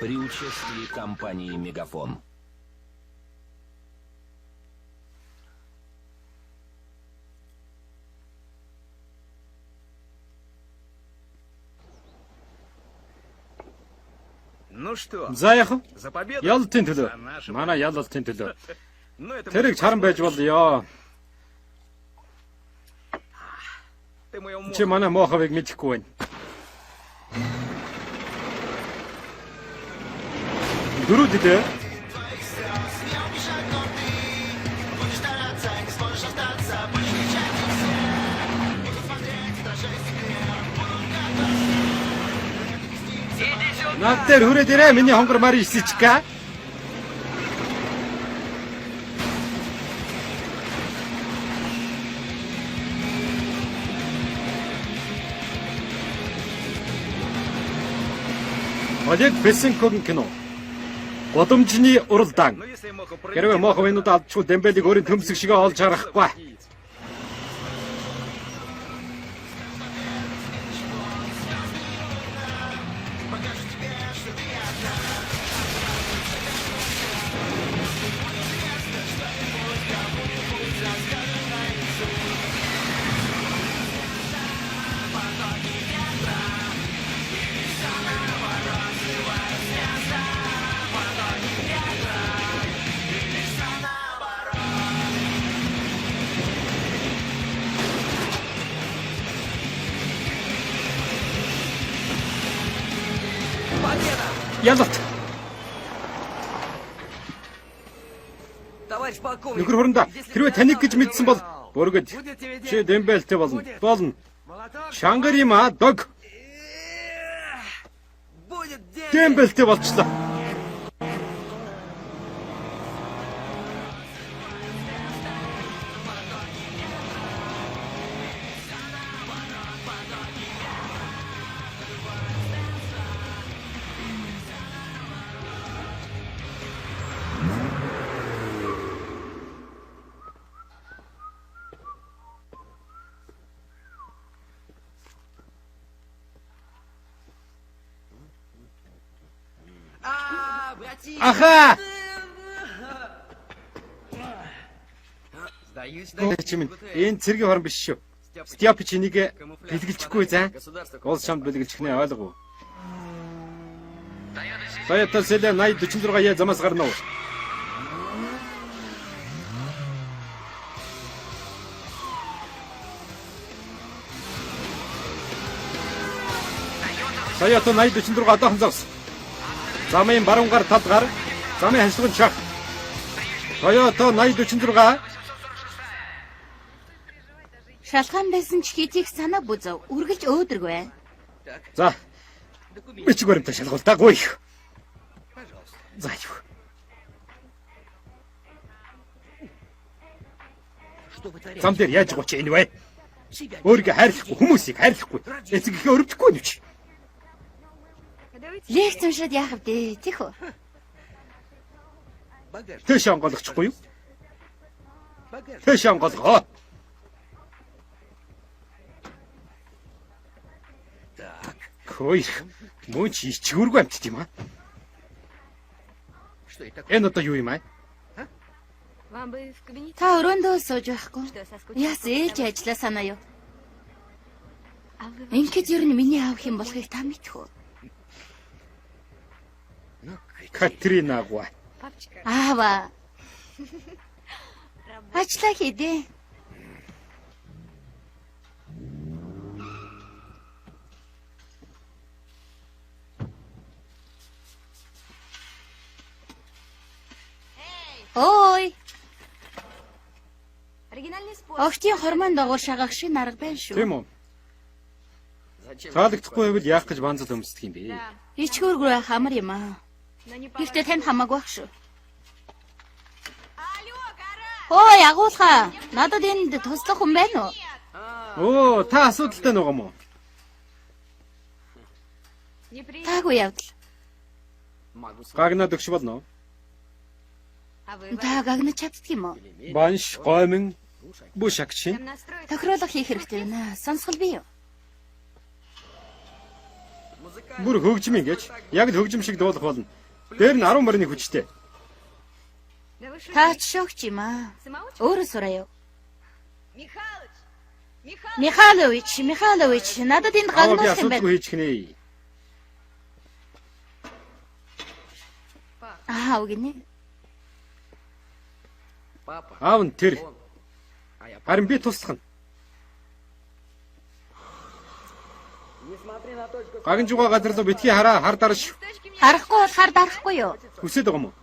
при участии компании «Мегафон». Ну что? За яах вэ? За победу. Ялалтын төлөө. Манай ялалтын төлөө. Тэрийг чаран байж болёо. Чи манай моховыг мэдэхгүй байна. Дөрөв дээ. Над дээр хүрээд ирээ миний хонгор мари исичка. Олег Бесенкогийн кино. Годомжны уралдаан. Хэрвээ моховынууд алдчихвал Дембелиг өөрийн төмсөг шигээ олж харахгүй. Ялалт. Нөхөр хөрөндө хэрвээ таныг гэж мэдсэн бол бүргэд чи Дембелтэй болно. Болно. Шангарима дог. Дембелтэй болчлоо. Аха! Чимэн энэ цэргийн хорон биш шүү. Стяпич энийг бэлгэлчихгүй заа. Улс шамд бэлгэлчих нэ ойлгов. Toyota Celica 8046 замаас гарна уу? Toyota 8046 одоохон завс. Замын баруун гар талд гар. Замын ханшлагын шах. Toyota 8046. Шалгаан байсан ч хитийг санаа бүзв. Үргэлж өөдрөг байна. За. Бичиг баримтаа шалгуултаагүй. За юу. Зам дээр яаж гооч энэ вэ? Өөрийгөө хайрлахгүй, хүмүүсийг хайрлахгүй. Эцэгийнхээ өрөвдөхгүй нь ч. Лекц уншаад яах вэ? Тих үү? Тэш онгойлгочихгүй юу? Тэш онгойлгоо. Хөөе. Мөн чи ичгүүргүй амт тийм аа. Энэ одоо юу юм аа? Та өрөөндөө сууж байхгүй. Яс ээлж ажиллаа санаа юу? Ингээд ер нь миний аавах юм болохыг та мэдэх үү? Катрина гоо. Аава. Ажлаа хийдэ. Ой. Октийн хормон дагуур шагах шиг нарга байна шүү. Тийм үү? Таалагдахгүй байвал яах гэж банзал өмсдөг юм бэ? Ичгүүргүй хамар юм аа. Гэхдээ танд хамаагүй ах шүү. Ой, агуулхаа. Надад энд туслах хүн байна уу? Оо, та асуудалтай байгаа юм уу? Таагүй явдал. Гагнаад өгч болно уу? Та гагнаж чаддаг юм уу? Банш, гомин, бушагчин. Тохируулах хийх хэрэгтэй байна. Сонсгол бий юу? Бүр хөгжим ингэж яг л хөгжим шиг дуулах болно. Дээр нь 10 морины хүчтэй. Таач шогч юм аа. Өөрөө сураа юу? Михайлович, надад энд Аав би гагнуулах юм байна. асуудалгүй хийчих нэ. Аа, үгэнэ. Аав нь тэр. Харин би туслах нь. Гагнжууга газар руу битгий хараа, хар дарш. Харахгүй болохоор дарахгүй юу? Хүсээд байгаа юм уу?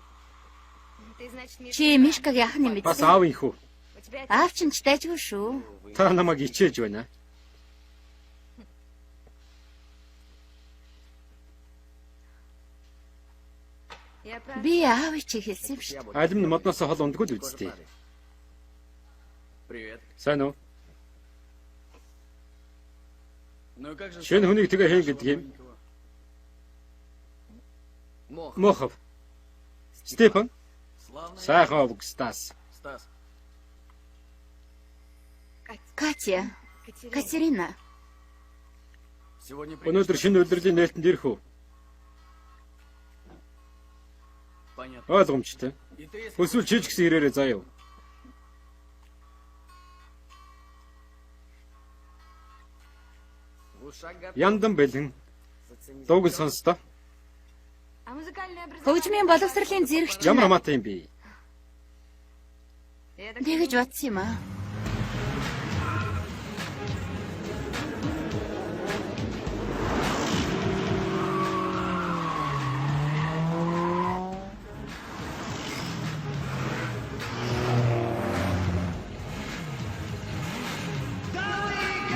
Чи Мишкагийн ах юм Бас биз? аав инхүү. Аав чинь ч дайжгүй шүү. Та намайг ичээж байна. Би аав чи хэлсэн юм шүү. Алим нь модноос хол ундгүй л үсттэй. Сайн уу? Шинэ хүнийг тэгээ хийн гэдэг юм. Мохов. Степан. Сайхан Стас. Катя. Катерина. Өнөөдөр шинэ удирдлагын нээлтэнд ирэх үү? Ойлгомжтой. Эсвэл чи ч гэсэн ирээрээ заяа. Яндан бэлэн. Дууг сонстоо. Хөгжмийн боловсролын зэрэгч Ямар хамаатай юм бэ? тэгэж бодсон юм аа.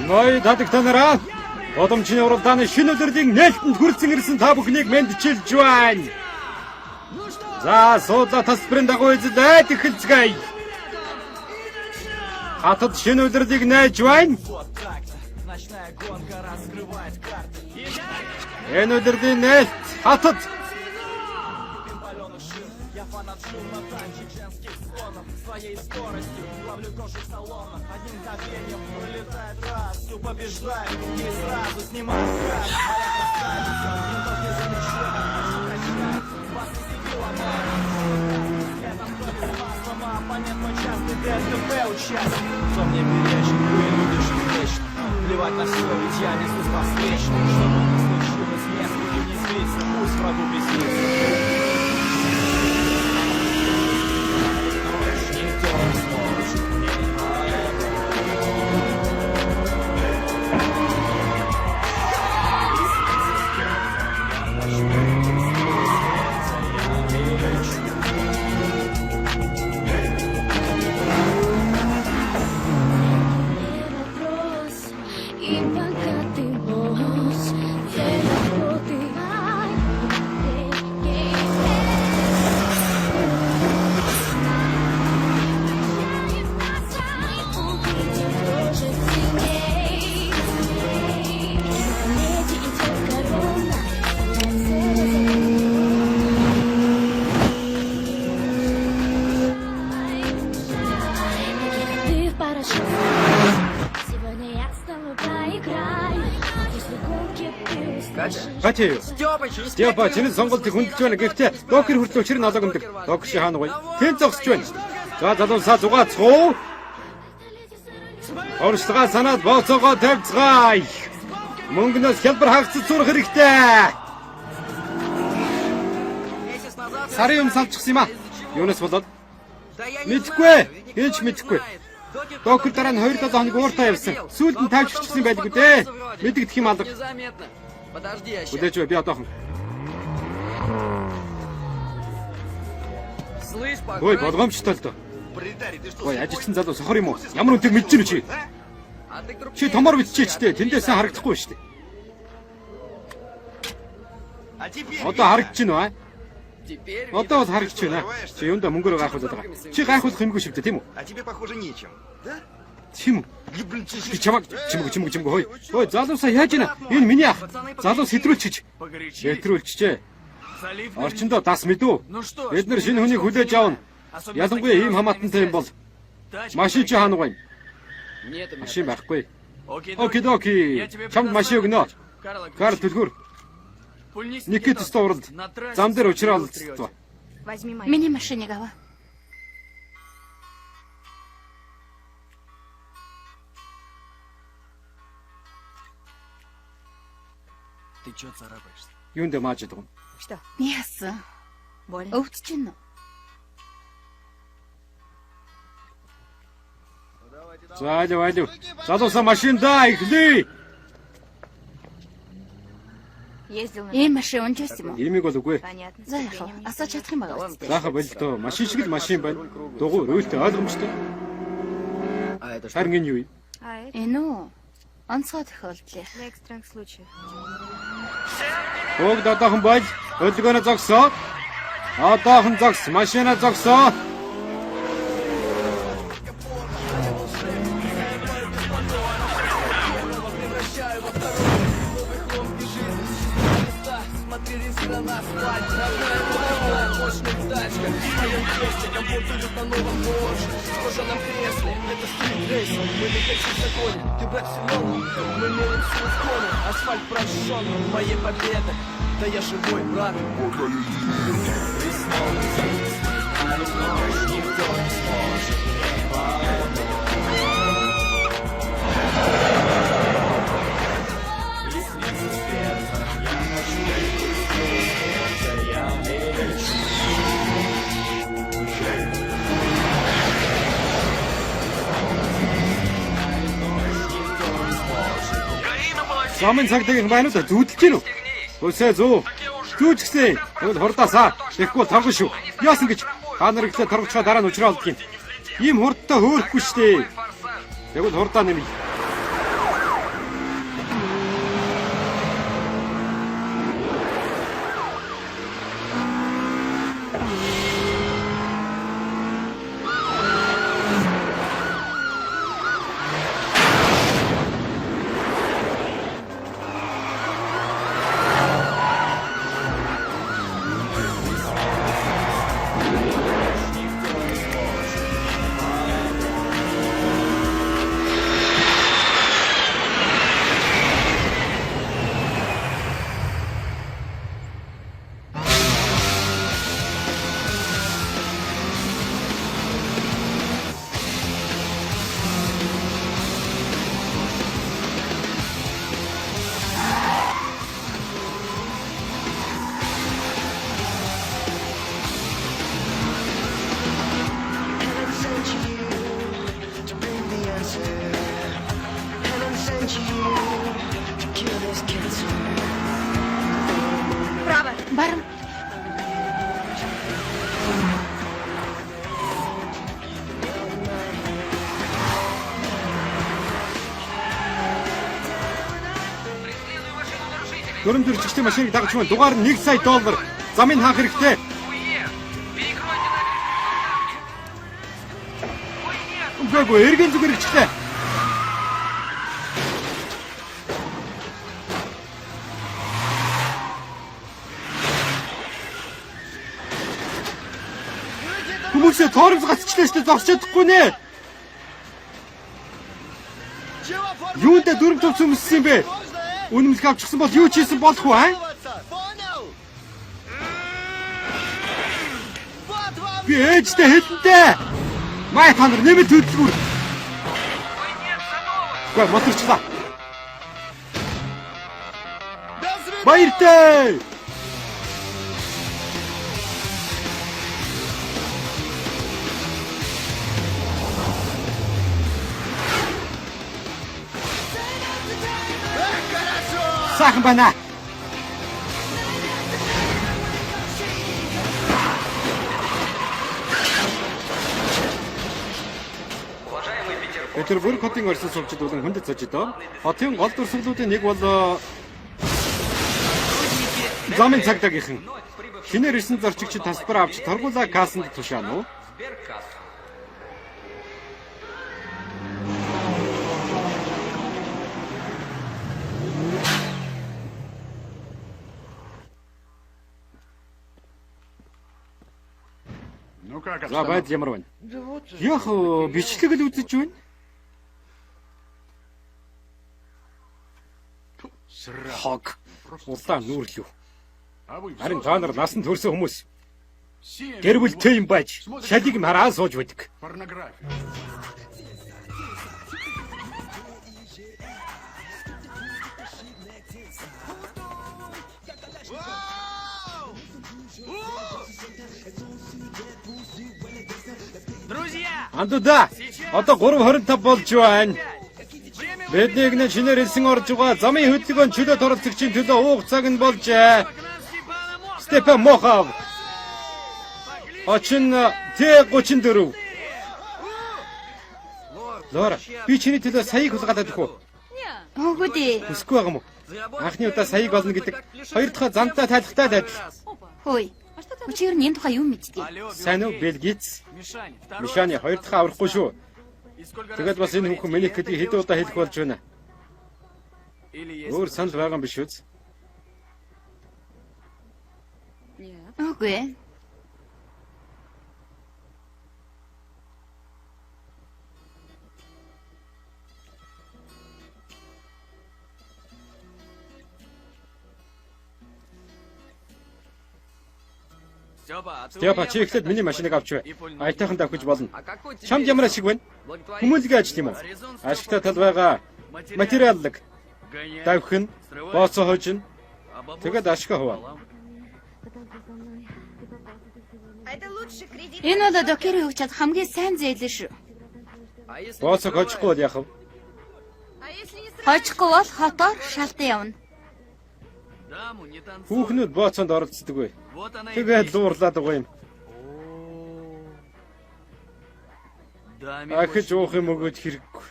Ной тадаг танараа. Годомчны уралдааны шинэ удирдлагын нээлтэнд хүрсэн ирсэн та бүхнийг мэндчилж байна. За, суудлаа тасбарын дагуу эзэлээд эхэлцгээе. Хатад шинэ удирдлагыг найж байна. Энэ удирдлагын нээлт хатад. Кто мне перечит, вы любишь вечно. Плевать на все, ведь я несу спас вечный. Что бы ни случилось, если не злиться, пусть врагу беснится. Никто не сможет мне И пока ты босс, все заботы увидим тоже сильней. На планете идет корона, ты в парашюте. Сегодня я с тобой поиграю. Если гонки ты услышишь. Катя юу? Степа чиний сонголтыг хүндэлж байна. Гэхдээ докер хүртэл чир налаг өндөг. Докер чи хаана гоё? Тэн зогсож байна. За залуусаа зугаацгоо. Орчилгаа санаад бооцоогоо тавьцгаая. Мөнгнөөс хялбар хаагцад сурах хэрэгтэй. Сарын юм салчихсан юм а. Юунаас болоод? Мэдхгүй. Хинч мэдхгүй. Докер дараа нь 2-7 хоног ууртаа явсан. Сүүлд нь тавьчихсан байлгүй дээ. Мэдэгдэх юм алга. Незаметно. Подожди, я Хүлээж бай би одоохон. Слышь, Ой, погоди. болгоомжтой л доо. Пролетарий, ты что, Ой, ажилчин залуу сохор юм уу? Ямар үнэтэйг мэдэж байна чи? А ты крупнее. Чи томор биччихээ тэндээсээ харагдахгүй шүү дээ. А теперь Одоо харагдаж байна уу? Теперь Одоо бол харагдаж байна. Чи юундаа мөнгөөр гайхуулаад байгаа. Чи гайхуулах юмгүй шүү дээ, тийм үү? А тебе, похоже, нечем. Да? Тийм үү? Да, блин, Би чамаг чимэг хой. Ой, залуусаа яаж ийна? Энэ миний ах. Залуус хэтрүүлчих. погорячись. Хэтрүүлчихээ. Залив. Орчиндоо дас мэдүү. Ну что? Бид нар шинэ хүнийг хүлээж аавна. Ялангуяа ийм хамаатантай юм бол машин чи хаана байна? Нет, у меня Машин байхгүй. Окей, Окей, доки. Чамд машин өгнө. Карл, Карл төлгөр. Никит стоворд. Зам дээр уучраад алдчихсан. Миний машиныг аваа. Ты чё царапаешься? Юунд мааж идэг юм? Яасан? Өвдчихнө. За алив. Залуусаа машиндаа эхлэе. Ийм машин унжсэн юм уу? Имийг бол үгүй. За яах вэ? Асууж чадах юм байгаа үстэй. Заахаа болтоо. Машин шиг л машин байна. Дугуй өөлтөө ойлгомжтой. А это что? Харин энэ юу юм? Энэ үү? Онцгой тохиолдол. Бүгд одоохон болж хөдөлгөөнө зогсоо. Одоохон зогс, машина зогсоо. Ты Барселона, мы мерим силиконы. Асфальт прощен, моей победы. Да я живой, брат. Замын цагтайг байна уу? Зүудэлж гин үү? Үсээ зүү. Зүүж гисэн. Тэгвэл хурдаасаа. Тэгэхгүй торгон шүү. Яасан гэж та нар ихлэ торгочоо дараа нь уучраа алдгийн. Ийм хурдтай хөөрөхгүй штэ. Тэгвэл хурдаа нэмье. Барам. Дөрөв төржигчдийн машиныг дагаж байна. Дугаар нь $1 сая. Замыг хаах хэрэгтэй. Үгүй эргэн зүгээр ирчихлээ. Хүмүүсээ тоорос гацчлаа шүү дээ. Зогсож чадахгүй нэ. Юунд дөрөв төвс өмссөн юм бэ? Үнэмлэх авчихсан бол юу ч хийсэн болох уу, аа? Би ээжтэй хэлэнтэй. Май та нар нэмэлт хөдөлгүүр. Гой моторчлаа. Баяртай. Сайхан байна. Петербург хотын орчин сувчид болон хүндэт цочдоо. Хотын гол дурсгалуудын нэг бол замын цагдаагийнхан. Шинээр ирсэн зорчигчид тасбар авч торгуулаа кассанд тушаана уу? За байд ямар байна? Яг бичлэг л үзэж байна. Хог. Улаан нүүрлүү. Харин та нар насанд хүрсэн хүмүүс гэр бүлтэй юм байж шалиг мараа сууж байдаг. Андуда одоо 3:25 болж байна. Бидний нэг шинээр элсэн орж байгаа замын хөдөлгөөн чөлөө торолцогчийн төлөө уух цаг нь болжээ. Степан Мохов. Очин Т34. Лора, би чиний төлөө саяыг хулгайлаад өгөх үү? Үгүй дээ. Хүсэхгүй байгаа юм уу? Анхны удаа саяыг олно гэдэг хоёр дахь замтаа тайлхтай адил. Хөөе. Өчигдөр энэ тухай юу мэддэг? Сайн уу, Белгиц? Мишаны хоёр дахь аврахгүй шүү. Тэгэл бас энэ хүн миний гэдгийг хэдэн удаа хэлэх болж байна. Өөр санал байгаа юм биш үү? Үгүй. Степа чи ихлэд миний машиныг авч бай. Айтайхан давхиж болно. Чамд ямар ашиг байна? Хүмүүлгийн ажил юм уу? Ашигтай тал байгаа. Материаллог. Давхин, бооцоо хожин. Тэгээд ашиг хуваа. Энэ бол докерийн өгч чад хамгийн сайн зэйлэн шүү. Бооцоо хожихгүй бол яах вэ? Хожихгүй бол хотоор шалтан явна. Хүүхнүүд бооцоонд оролцдог вэ? Тэгээд дуурлаад байгаа юм. Ахиж уух юм өгөөд хэрэггүй.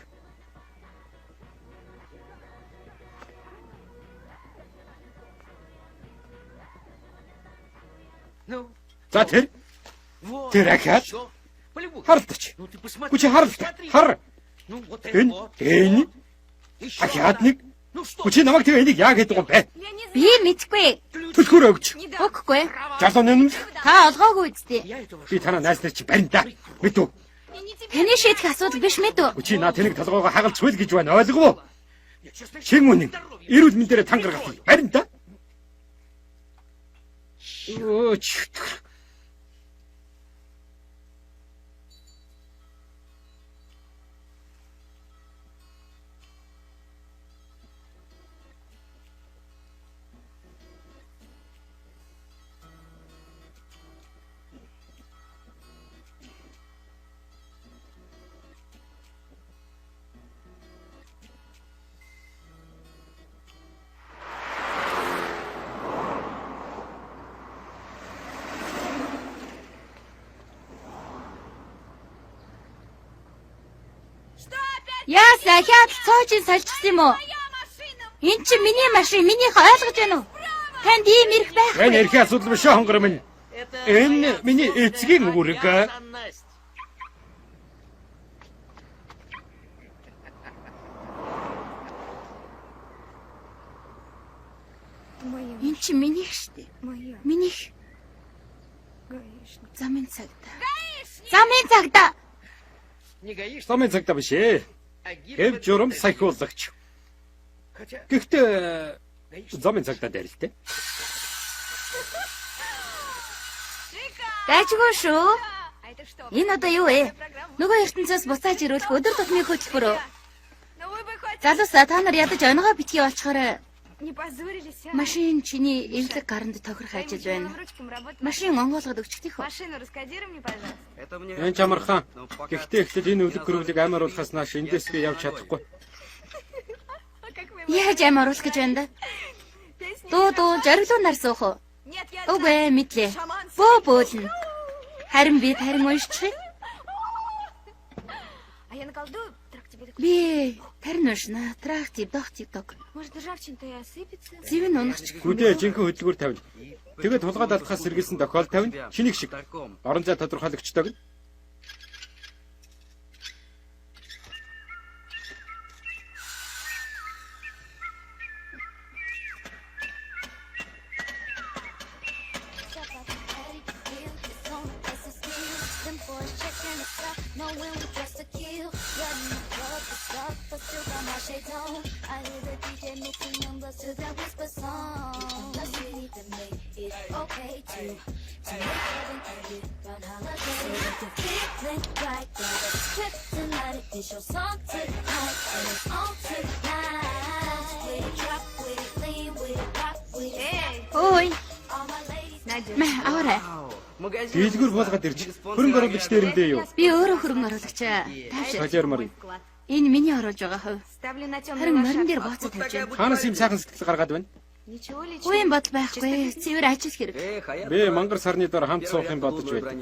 За тэр ахаад харлаач. Хүч харлаа. Хар. Энэ ахаад нэг хүч намайг тэр энийг яа гэдэг юм бэ? Би мэдгүй. Төлхөр өгч. Өгөхгүй. Жалуу нэмж. Та олгоогүй үсттэй. Би танаа найз нар чи барина да. Мэдв. Таны шийдэх асуудал биш мэдв. Чи наа тэнэг толгоогоо хагалж хөл гэж байна. Ойлгов уу? Чин үнэн. Эрүүл мэндээр тангаргах барина да. Өөч. Яас ахаад цоожин сольчихсан юм уу? Энд чи миний машин, минийх ойлгож байна уу? Танд ийм ирэх байхгүй. Энэ эрхийн асуудал биш хонгор минь. Энэ миний эцгийн үүрэг. Энд чи минийх штэ. Минийх. Замын цагта. Замын цагта. Замын цагта биш ээ. Эв журам сахиулагч. Гэхдээ замын цагта дээр л дээ. Дайчгүй шүү. Энэ одоо юу вэ? Нөгөө ертөнцөөс буцааж ирүүлэх өдөр тутмын хөтөлбөр. Залуусаа та нар ядаж оногоо битгий болчохоор машин чиний эвлэг гаранд тохирох ажил байна. Машин онгоолгоод өгчихдэх үү? Энэ чамархан. Гэхдээ ихлэд энэ өвлөг гөрөвлийг амар уулахаас нааш эндээсгээ явж чадахгүй. Яаж амар уулах гэж байна да? Дуу зориглуу нар суух уу? Үгүй мэдлээ. Бөөлнө. Харин би тарин уншчих. Би тарин уншна. Трактив, дохтик. Зэвэн унахч. Гүдээ жинхэнэ хөдөлгүүр тавина. Тэгээд тулгаад алдахаас сэргийлсэн тохиол тавина. Шинийг шиг. Орон зай тодорхойлогчдог. okay too. To make heaven and you on holiday. If you're feeling right, grab a script tonight. It's your song tonight, and it's on tonight. With it drop, with it lean, with it rock, with it Ой, all my ladies. мэ аваарай. Дийлгүр буулгаад ирж хөрөнгө оруулагч дээрэмдээ юу? Би өөрөө хөрөнгө оруулагч. Таашаа. Солиормор. Энэ миний оруулж байгаа хувь. Харин морин дээр бооцоо тавьж байна. Хаанаас юм сайхан сэтгэл гаргаад байна? Үеийн бодол байхгүй. Цэвэр ажил хэрэг. Би мангар сарны дор хамт суух юм бодож байдаг.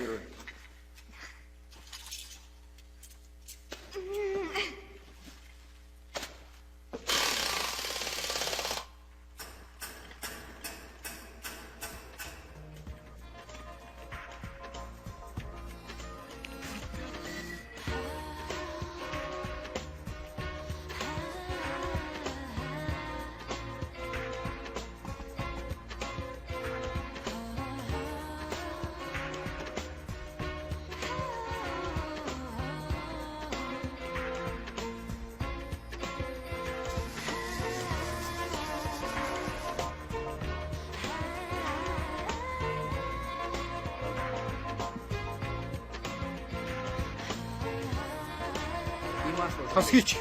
Тас хийч.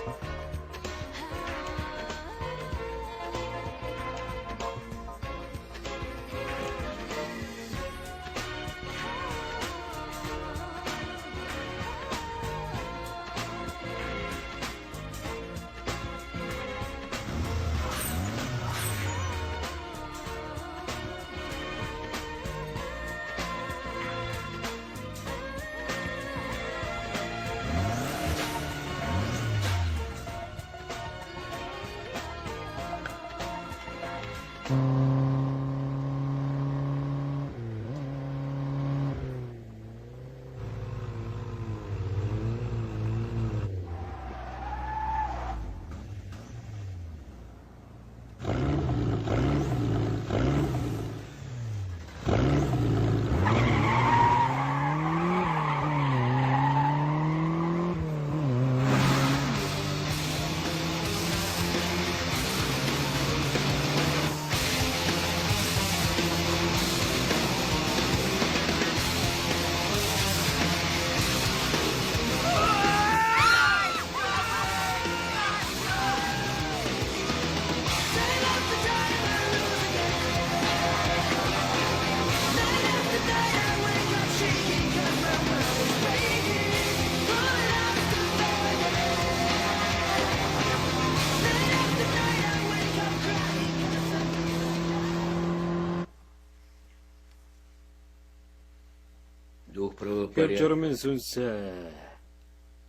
Дух Тэр правопорядка. журмын сүнс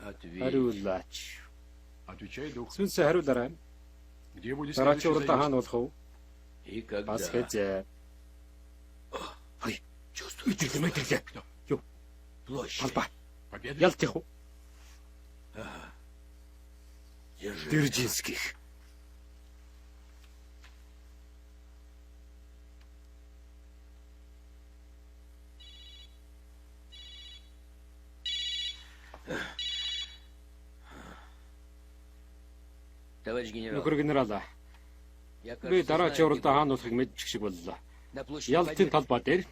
Ответь. хариулаач. Отвечай, дух. Сүнс хариулаарай. Где будет Дараачийн следующий уралдаан заезд? хаана болох вэ? И когда? Бас хэзээ. Хай, чувствую, мэдэрлээ. Юу? Площадь. Талбай. Победа? Ялт явах уу? Держи. Дэржинских. Товарищ генерал, Нөхөр генерал. я, Би кажется, дараачийн знаю, уралдаан хаана болохыг мэдчих шиг боллоо. на площади Ялтын Победы талбай дээр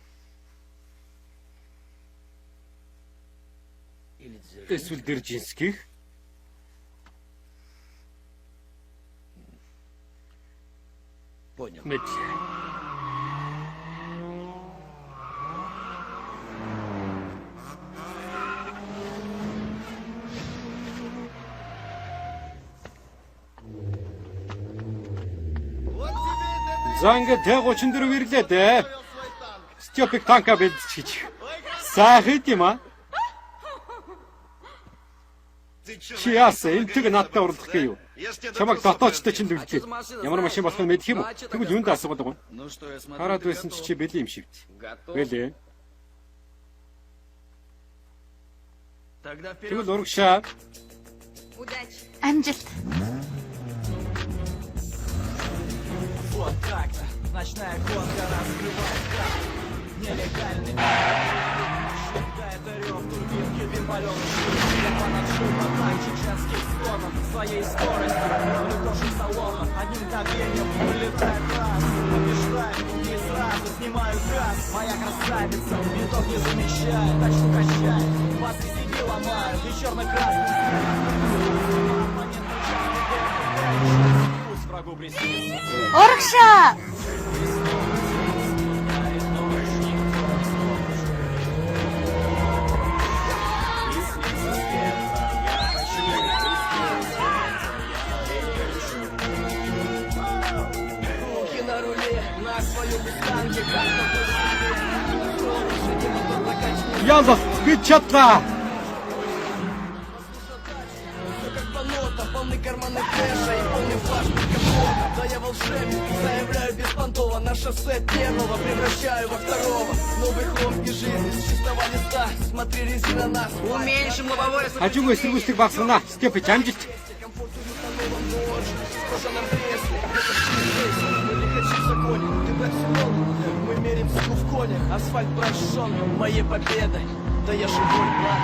или Дзержинского. эсвэл Дэржинских Понял. мэдлээ. За ингээд Т-34 ирлээ дээ. Стёпик танка бэлдчихэж. Сайхан юм аа. Ты чё, Чи яасан энтэг надтай урлах гэв. если тебе Чамайг такой дотоочтой сотовый- чинь дүлжээ. Ямар машин болох нь мэдэх юм уу? Тэгвэл юунд асуугаад байгаа юм? Ну что, я смотрю, Хараад ты байсан готов. чи бэлээ юм шивт. Готов. Бэлээ. Тогда вперед. Тэгвэл урагшаа. Амжилт. Вот так-то. Ночная гонка раскрывает карты. Нелегальный. Да, это рев турбинки, вимпалёный шум. Я фанат шума, так чеченских стонов. Своей скоростью, в летоших салонах. Одним давлением вылетает раз. драйв, не сразу снимаю газ. Моя красавица, винтов не замечает, тачку качает, вас и себе ломают, и черно-красный с врагу приснится. Урагшаа! Руки на руле, на свою буханке, как Яалаа би чадлаа. как по нотам, полный карманы кэша и полный влажный капота. Да я волшебник, заявляю беспонтово, на шоссе первого превращаю во второго. Новый хлом и жизни с чистого листа, смотри резина нас. Уменьшим лобовое Хажуугүй эсэргүүцлийг багасгана. Степ амжилт. Мы мерим силу в коне, асфальт прожжен моей победой. Да я живой план.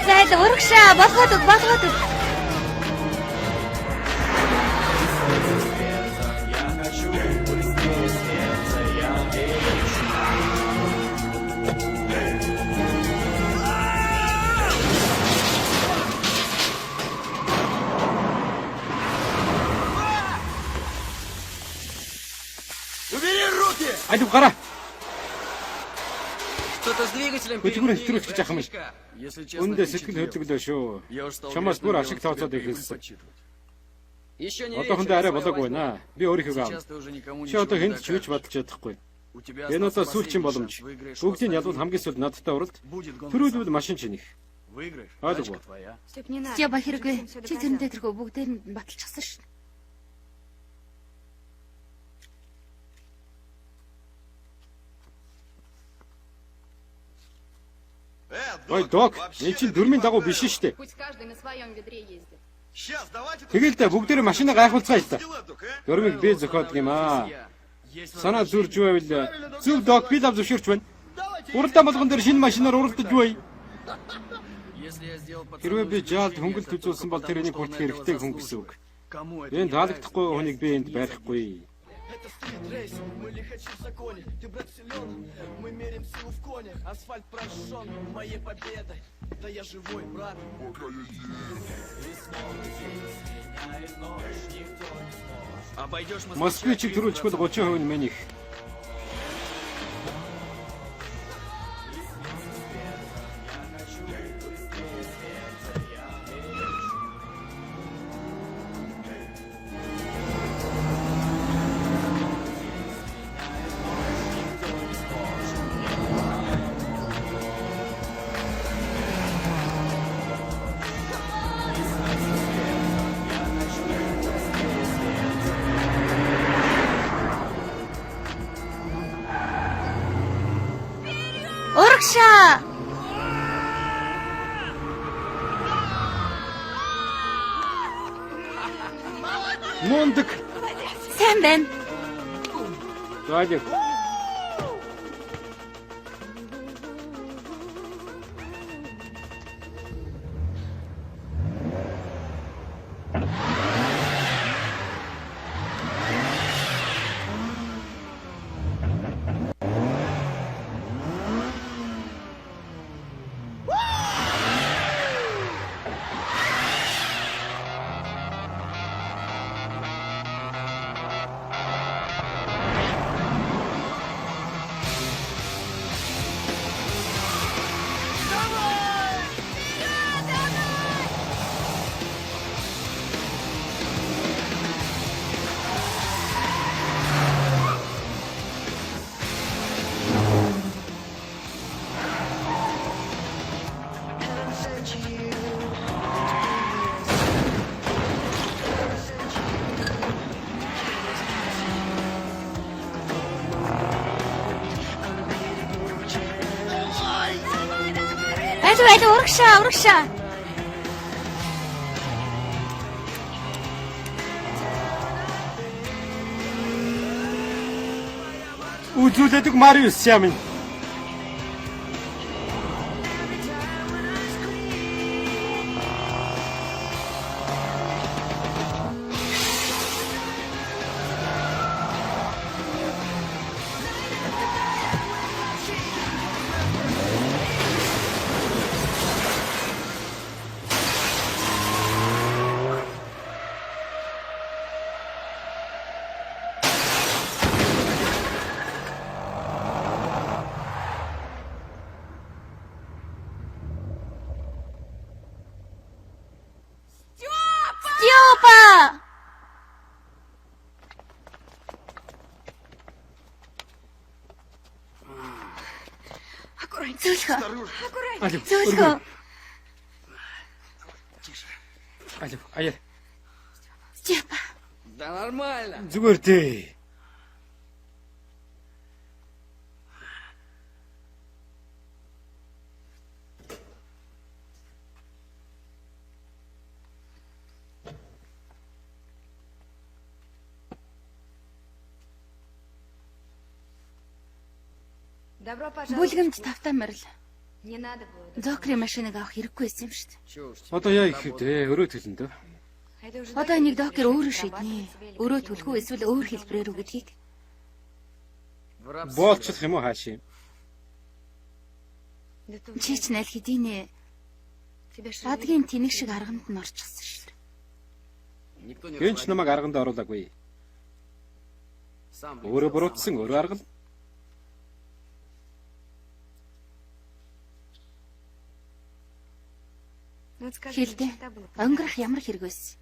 Зайд урагшаа болгоод өг. Убери руки! Айду гараа. Что-то с двигателем Өчигдөр хэтрүүлж гэж ахмаа. Если честно, Үндэ не сэтгэл читаю. хөдлөлөө шүү. Я уж стал Чамаас грешным бүр делом ашиг тебе тооцоод приход эхэлсэн. подсчитывать. Еще не Одоохондоо арай вечер, болоогүй своя байна. возьму. Би өөрийнхөө аав. Сейчас ты уже никому Чи одоо ничего не хэнд ч юуч докажешь. бодож чадахгүй. У тебя Энэ остался удаа сүүлчийн последний боломж. шанс. Выиграешь Бүгдийн лотерею. ялвал хамгийн сүүлд надтай уралд. Будет гонка Төрүүлбэл сама. машин чиних. Выиграешь, Ойлгоо. тачка твоя. Стёба хэрэггүй. Чи тэрэндээ тэрхүү бүгдээр нь баталчихсан шин. Ой, док, энэ чинь дөрмийн дагуу биш шүү дээ. Пусть каждый на своем ведре ездит. Сейчас, давайте... Тэгэл дээ бүгдээрээ машинаа гайхуулцгаа л та. Док, а? Дөрмийг би зохиодог юм аа. Есть Санаа зүрж байвал зөв док би лав зөвшөөрч байна. Уралдаан болгон дээр шинэ машинаар уралдаж бай. Если я сделал пацану Хэрвээ би жаалд исключение, хөнгөлт значит, үзүүлсэн бол он тэрний потому, хүртэх что он хэрэгтэй этого хүн гэсэн үг. заслуживает. Кому это Энэ не таалагдахгүй нравится, хүнийг би энд барихгүй. Это стрит-рейс, мы лихачи в законе. Ты, брат, силен, мы мерим силу в коне. Асфальт прожжен моей победой. Да я живой, брат. Обойдешь Москвичиг төрүүлчихвэл 30% нь минийх. Урагшаа! Мундаг. Сайн байна. Заалив. Айду урагшаа. Үзүүлдэг Мариус юм. Зөөлхөө. Алив. Зөөлхөө. Алив. Аяа. Степа. Да нормально. Зүгээр дээ. Добро пожаловать. Бүлгэмж тавтаа морил. Не надо было. Зокрийн машиныг авах хэрэггүй байсан юм шүү дээ. Чё уж. Одоо яа их вэ? Өрөө төлөн дөө. Это уже Одоо энийг докер өөрөө шийднэ. Өрөө төлөх үү эсвэл өөр хэлбэрээр үү гэдгийг В рабстве. Боолчлох юм уу хаашаа? Да ты чи ч найл хэдийнэ тебя что? радгийн тэнэг шиг арганд нь орчихсон шүү дээ. Никто не Гэнч намайг арганд оруулаагүй. сам. Өөрөө буруутсан өөрөө аргал. Ну вот скажи, Хэлдэ. всегда было. Өнгөрөх ямар хэрэг байсан.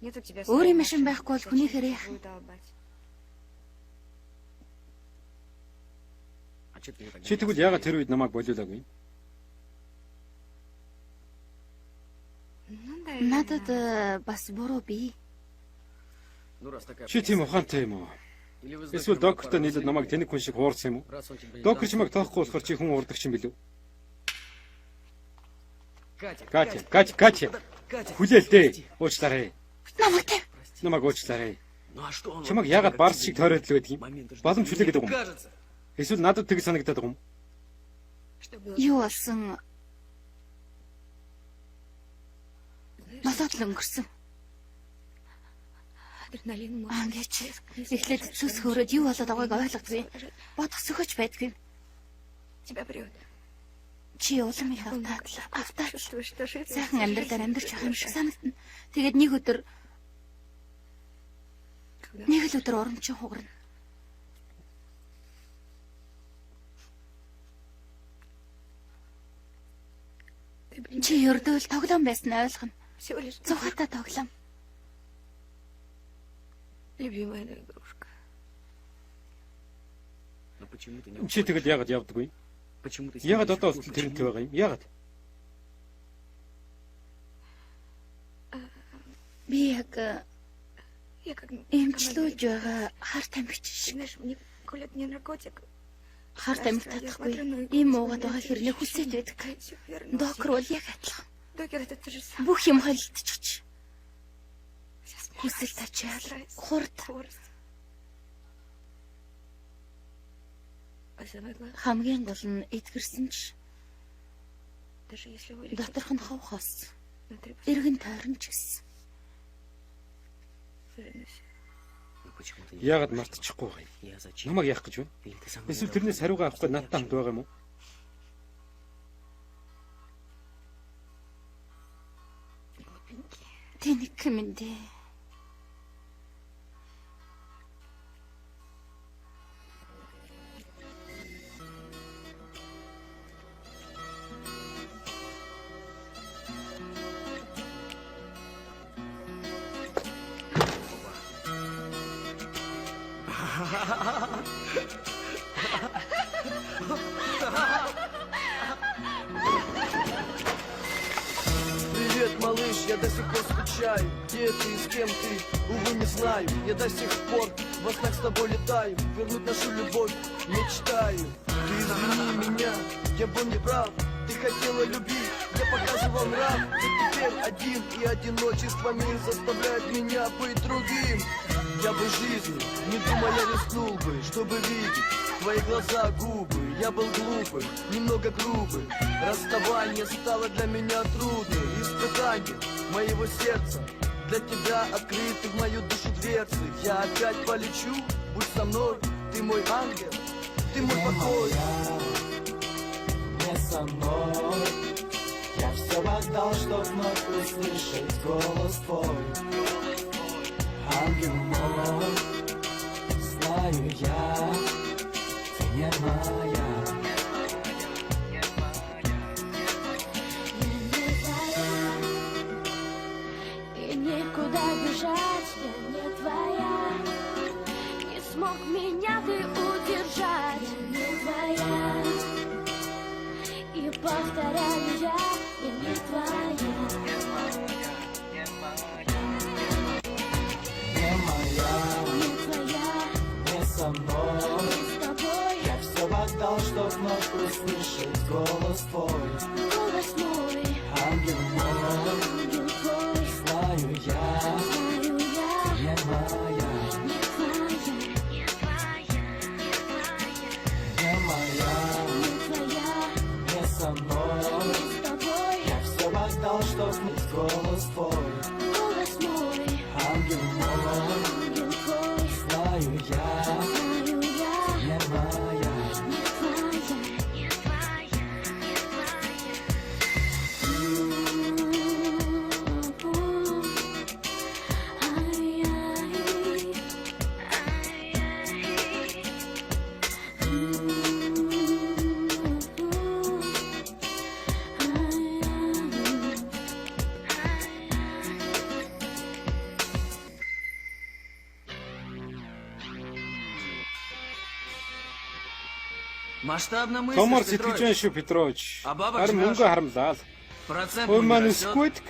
Нет у тебя Өөрийн своей машин машины, байхгүй бол зачем хүнийхээр яах чужую долбать? А чё ты мне так Чи тэгвэл яагаад тэр үед намайг болиулаагүй? Ну да. Надад бас буруу бий. Ну раз такая. Чи тийм ухаантай юм уу? Или вы Эсвэл доктортой нийлээд намайг тэнэг хүн шиг хуурсан юм уу? раз он тебе не Доктор даст. чимээг тоохгүй болохоор чи хүн урдагч юм билүү? Катя. Катя. Катя. Хүлээл дээ. Уучлаарай. Намайг тавь. Намайг уучлаарай. Ну а что он? Чамайг яагаад барс шиг тойроод л байдаг юм? Момент уже. Боломж хүлээгээд байгаа юм. Кажется. Эсвэл надад тэг санагдаад байгаа юм. Что было? Юу болсон? Масаатл өнгөрсөн. Адреналин может. Ангич эхлээд зүс хөрөөд юу болоод байгааг ойлгохгүй. Бодох сөхөж байдгүй. Тебя прет. Чи улам их автаач. Чувствуешь, что ошибся? Сайхан амьдралаар амьдарч байгаа юм шиг санагдана. Тэгээд нэг л өдөр урамчин хугарна. Ты, блин, Чи ердөөл тоглоом байсан нь ойлгоно. всего лишь Цухатай тоглоом. любимая игрушка. Но почему ты не Чи тэгэл яагаад явдаггүй? Почему ты Яагаад одоо ostol тэрнтэй байгаа юм? Яагаад? Би яг Я как эмчлүүлж байгаа хар тамхич шиг. знаешь, мне колят не наркотик. Хар тамхи татахгүй. Ийм уугаад байгаа хэрнээ хүсэж байдаг. Доктор бол яг адилхан. Докер это то же самое. Бүх юм холилдчихж. Сейчас Хүсэл тачаал. Страсть, Хурд. скорость. А самое главное, Хамгийн гол нь эдгэрсэн ч даже если вы доторх нь хов хос. внутри Эргэн тойрон ч гэсэн. Ну почему ты не? Яагаад мартчихгүй байгаа юм? Я зачем? Намайг яах гэж байна? Или ты сам Эсвэл тэрнээс хариугаа авахгүй надтай хамт байгаа юм уу? Тэнэг юм дээ. Привет, малыш, я до сих пор скучаю. Где ты и с кем ты, увы, не знаю. Я до сих пор во снах с тобой летаю. Вернуть нашу любовь мечтаю. Ты извини меня, я был неправ. Ты хотела любить, я показывал нрав. Ты теперь один, и одиночество мир заставляет меня быть другим. Я бы жизнью, не думая, рискнул бы, чтобы видеть твои глаза, губы. Я был глупым, немного грубым. Расставание стало для меня трудным испытанием моего сердца. Для тебя открыты в мою душу дверцы. Я опять полечу, будь со мной. Ты мой ангел, ты мой покой. Не со мной. Я все отдал, чтоб вновь услышать голос твой. Ангел мой, знаю я, ты не моя. И никуда бежать, я не твоя. Не смог меня ты удержать. Я не твоя. повторяю я не твоя. Не моя, Не твоя, не со мной. с тобой Я все отдал, чтоб вновь услышать голос твой. голос мой, Ангел мой, ангел твой, знаю я, знаю я, не моя, не твоя, не моя, не твоя, не со мной. с тобой Я все отдал, чтоб слышать голос твой. голос мой, Ангел мой, ангел твой, знаю я, знаю я, не моя. не твоя. Масштабно Томор мыслишь, сэтгэж Петрович. байна шүү Петрович. А бабак Харин жмёшь? мөнгө харамлаа. Процент Ой не маань растёт. өсөхгүйдэг.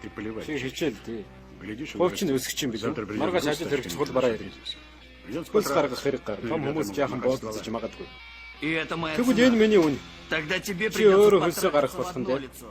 Ты поливаешь. Чи хичээл дээ. Глядишь, Хууч нь өсөх юм билүү? Завтра придёт Маргааш груз, ажил так хэрэгч что бол не бараа торопись. ирнэ. Придётся Хөлс потратить. гаргах хэрэг гар. Том хүмүүс жаахан боодолж магадгүй. И это моя Тэгвэл цена. энэ миний үн. Тогда тебе Чи өөрөө придется хөлсөө гарах потратиться в болох нь одно дээ. лицо.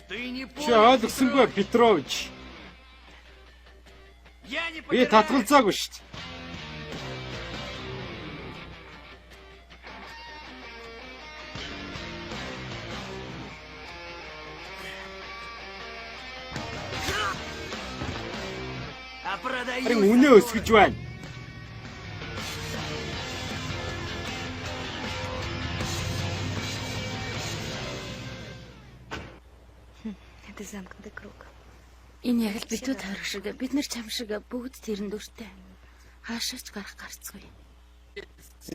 Ты не Чи понял, ойлгосонгүй Петрович. Я не Би понимаю. татгалзаагүй шүү дээ. А продаю. Харин үнэ өсгөж байна. Это замкнутый круг. Энэ яг л битүү тойрог шиг бид нар чам шиг бүгд тэрэн дүртэй. Хаашаач гарах гарцгүй.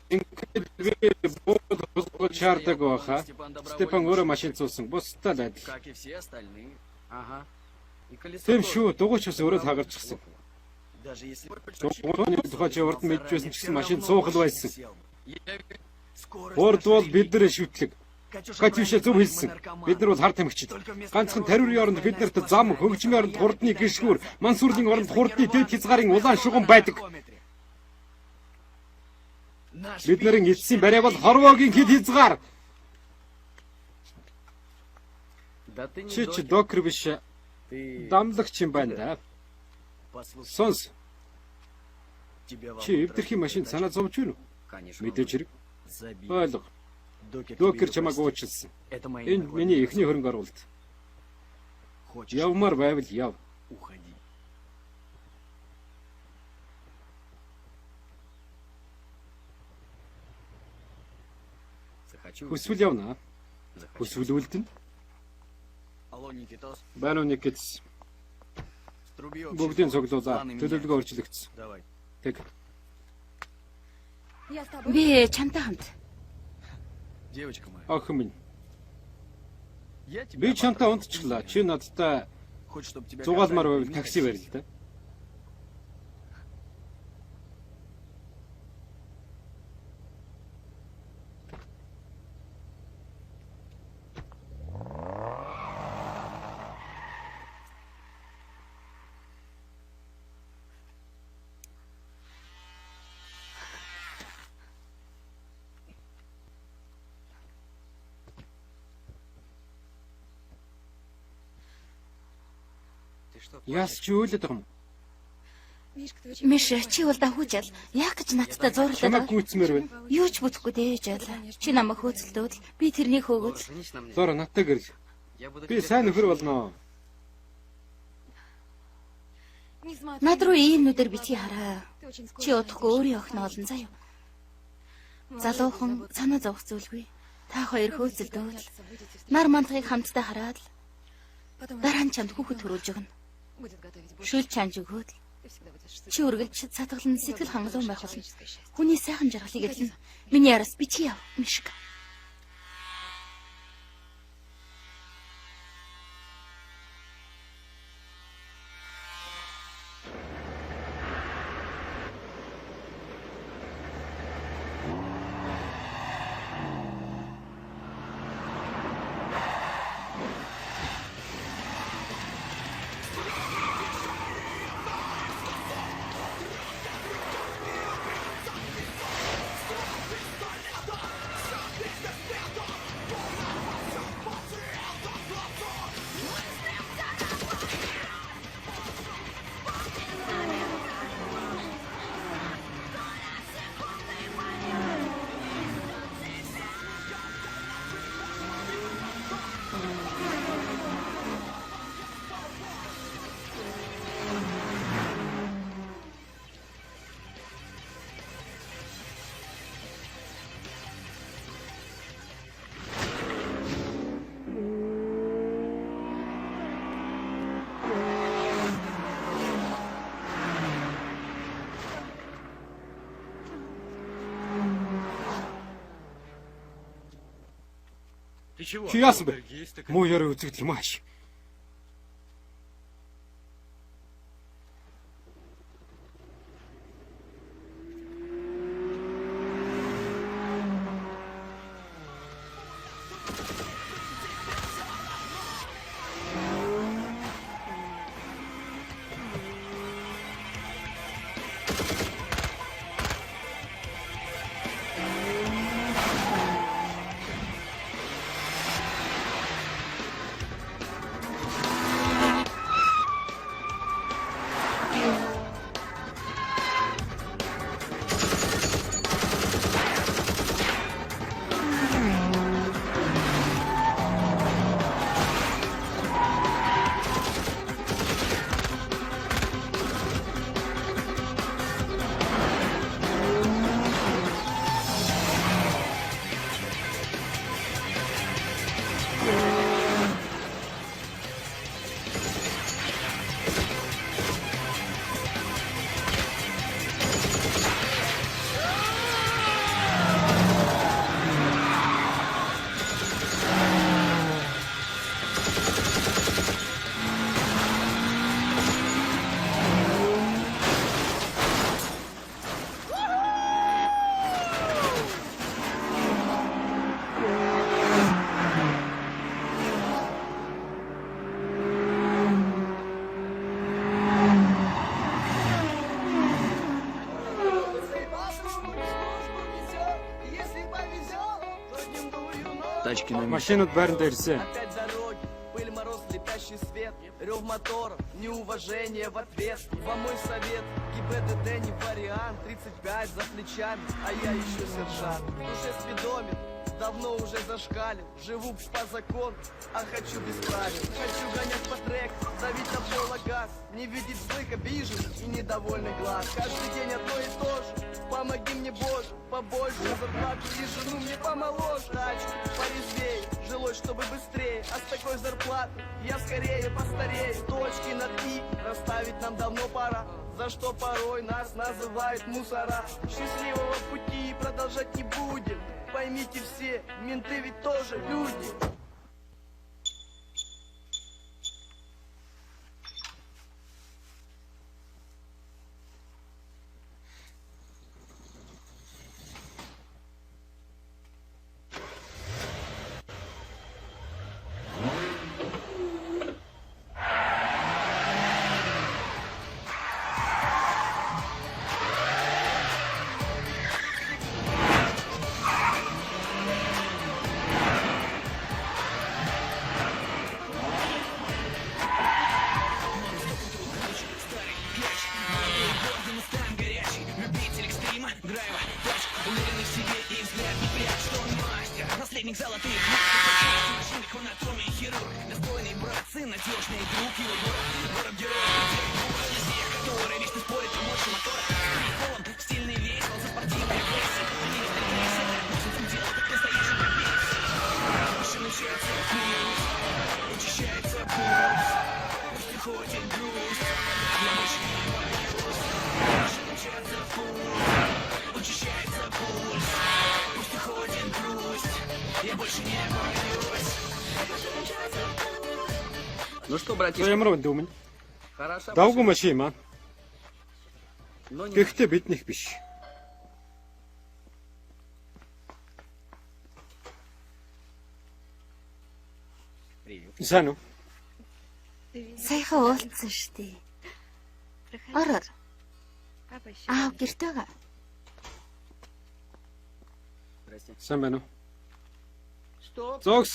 Ингээд би бод хосгож шаарддаг байхаа. Степан өөрөө машин цуусан. Бусдаа л адил. Как и все остальные. Ага. И колесо Тэм тоже. шүү. Дугуйч бас өөрөө тагарчихсан. Даже если... Дугуйны тухай чи урд мэдчихсэн ч гэсэн машин цуухал байсан. Скорость Урд бол наша бид нарыг шүтлэг. Катюша зөв хэлсэн. Бид нар бол хар тамхичд. Ганцхан тариурын оронд биднэрт зам, хөгжмийн оронд хурдны гიშгүүр, мансуурлын оронд хурдны дэд хязгаарын улаан шугам байдаг. Бид нарын эцсийн барай бол хорвоогийн хэд хязгаар. Да ты не Чи докер, докер биш, ты... дамлагч юм байна да. Послушай, Сонс, тебе чи эвдэрхийн машин санаа зовж байна уу? Конечно. Мэдээж хэрэг. Забей. Ойлго. Докер Докер тебе чамайг простит. уучлсан. Это мои Энэ миний эхний хөрөнгө оруулалт. Хочешь, Явмаар байвал яв. уходи. Захочу. Хүсвэл явна. Захочу. Хүсвэл үлдэн. Алло, Никитос. Байна уу Никитс? Труби общий Бүгдийн сбор. цуглуулаа. Планы Төлөвлөгөө меняются. өөрчлөгдсөн. Давай. Тэг. Би чамтай хамт. Девочка моя. Охин минь. Я тебя Би чамтай обрадую. унтчихлаа. Чи надтай Хочешь, чтобы тебя зугаалмаар катали, байвал прими такси барь л да. Ты что, Яас чи өөлөд байгаа юм. Миш чи бол давхуужал яг гэж надтай зуурлаад Чамайг байгаа. гүйцмээр байна. Юу ч бүтэхгүй дээ жаал. Чи намайг хөөцөлдөөд би тэрнийг хөөгөөд Женись на мне. Зора надтай гэрэл. Я буду Би к тебе сайн нөхөр болно. над руу ийм нүдээр битгий хараа. Чи удахгүй өөрийн охин олон заяа. Залуухан санаа зовх зүйлгүй. Та хоёр хөөцөлдөөд нар мандахыг хамтдаа хараад дараа нь чамд хүүхэд төрүүлж өгнө. Шүл чанж өгөөд чи үргэлж сатгалан сэтгэл хангалуун байх болно. Хүний сайхан жаргалыг эдлэн миний араас битгий яв мишг. Чи яасан бэ? Муу яруу үзэгдэл маш. Тачки на месте. Машинууд байранда ирсэн. Опять дороги, пыль, мороз, слепящий свет, рев моторов, неуважение в ответ. Вам мой совет, ГИБДД не вариант, 35 за плечами, а я еще сержант. В душе спидометр, давно уже зашкален, живу по закону, а хочу без правил. Хочу гонять по треку, давить на пола газ, не видеть злых, обижен и недовольный глаз. Каждый день одно и то же, помоги мне, Боже, побольше зарплату и жену мне помоложе. Тачку порезвее, жилось, чтобы быстрее, а с такой зарплатой я скорее постарею. Точки над «и» расставить нам давно пора, за что порой нас называют мусора. Счастливого пути продолжать не будем, поймите все, менты ведь тоже люди. наследник золотых машинок, он атомный хирург, достойный брат, сын, надежный друг, его город героев, который вечно спорит о мощи мотора. Он стильный весел, за спортивной версией. Они встречаются, носят дело, как настоящий профессий. Машина мчится вниз, учащается пульс, пусть уходит грусть, я больше не боюсь. Машина мчится вниз, учащается пульс, пусть уходит грусть, я больше не боюсь. Ну что, За братишка, ямар үндэ өмнө хороша давгүй машин маань. но не Гэхдээ биднийх биш. Сайн уу? Саяхан уулзсан шүү дээ. Ороор. Гэрт байгаа. Сайн байна уу? Что? Зогс.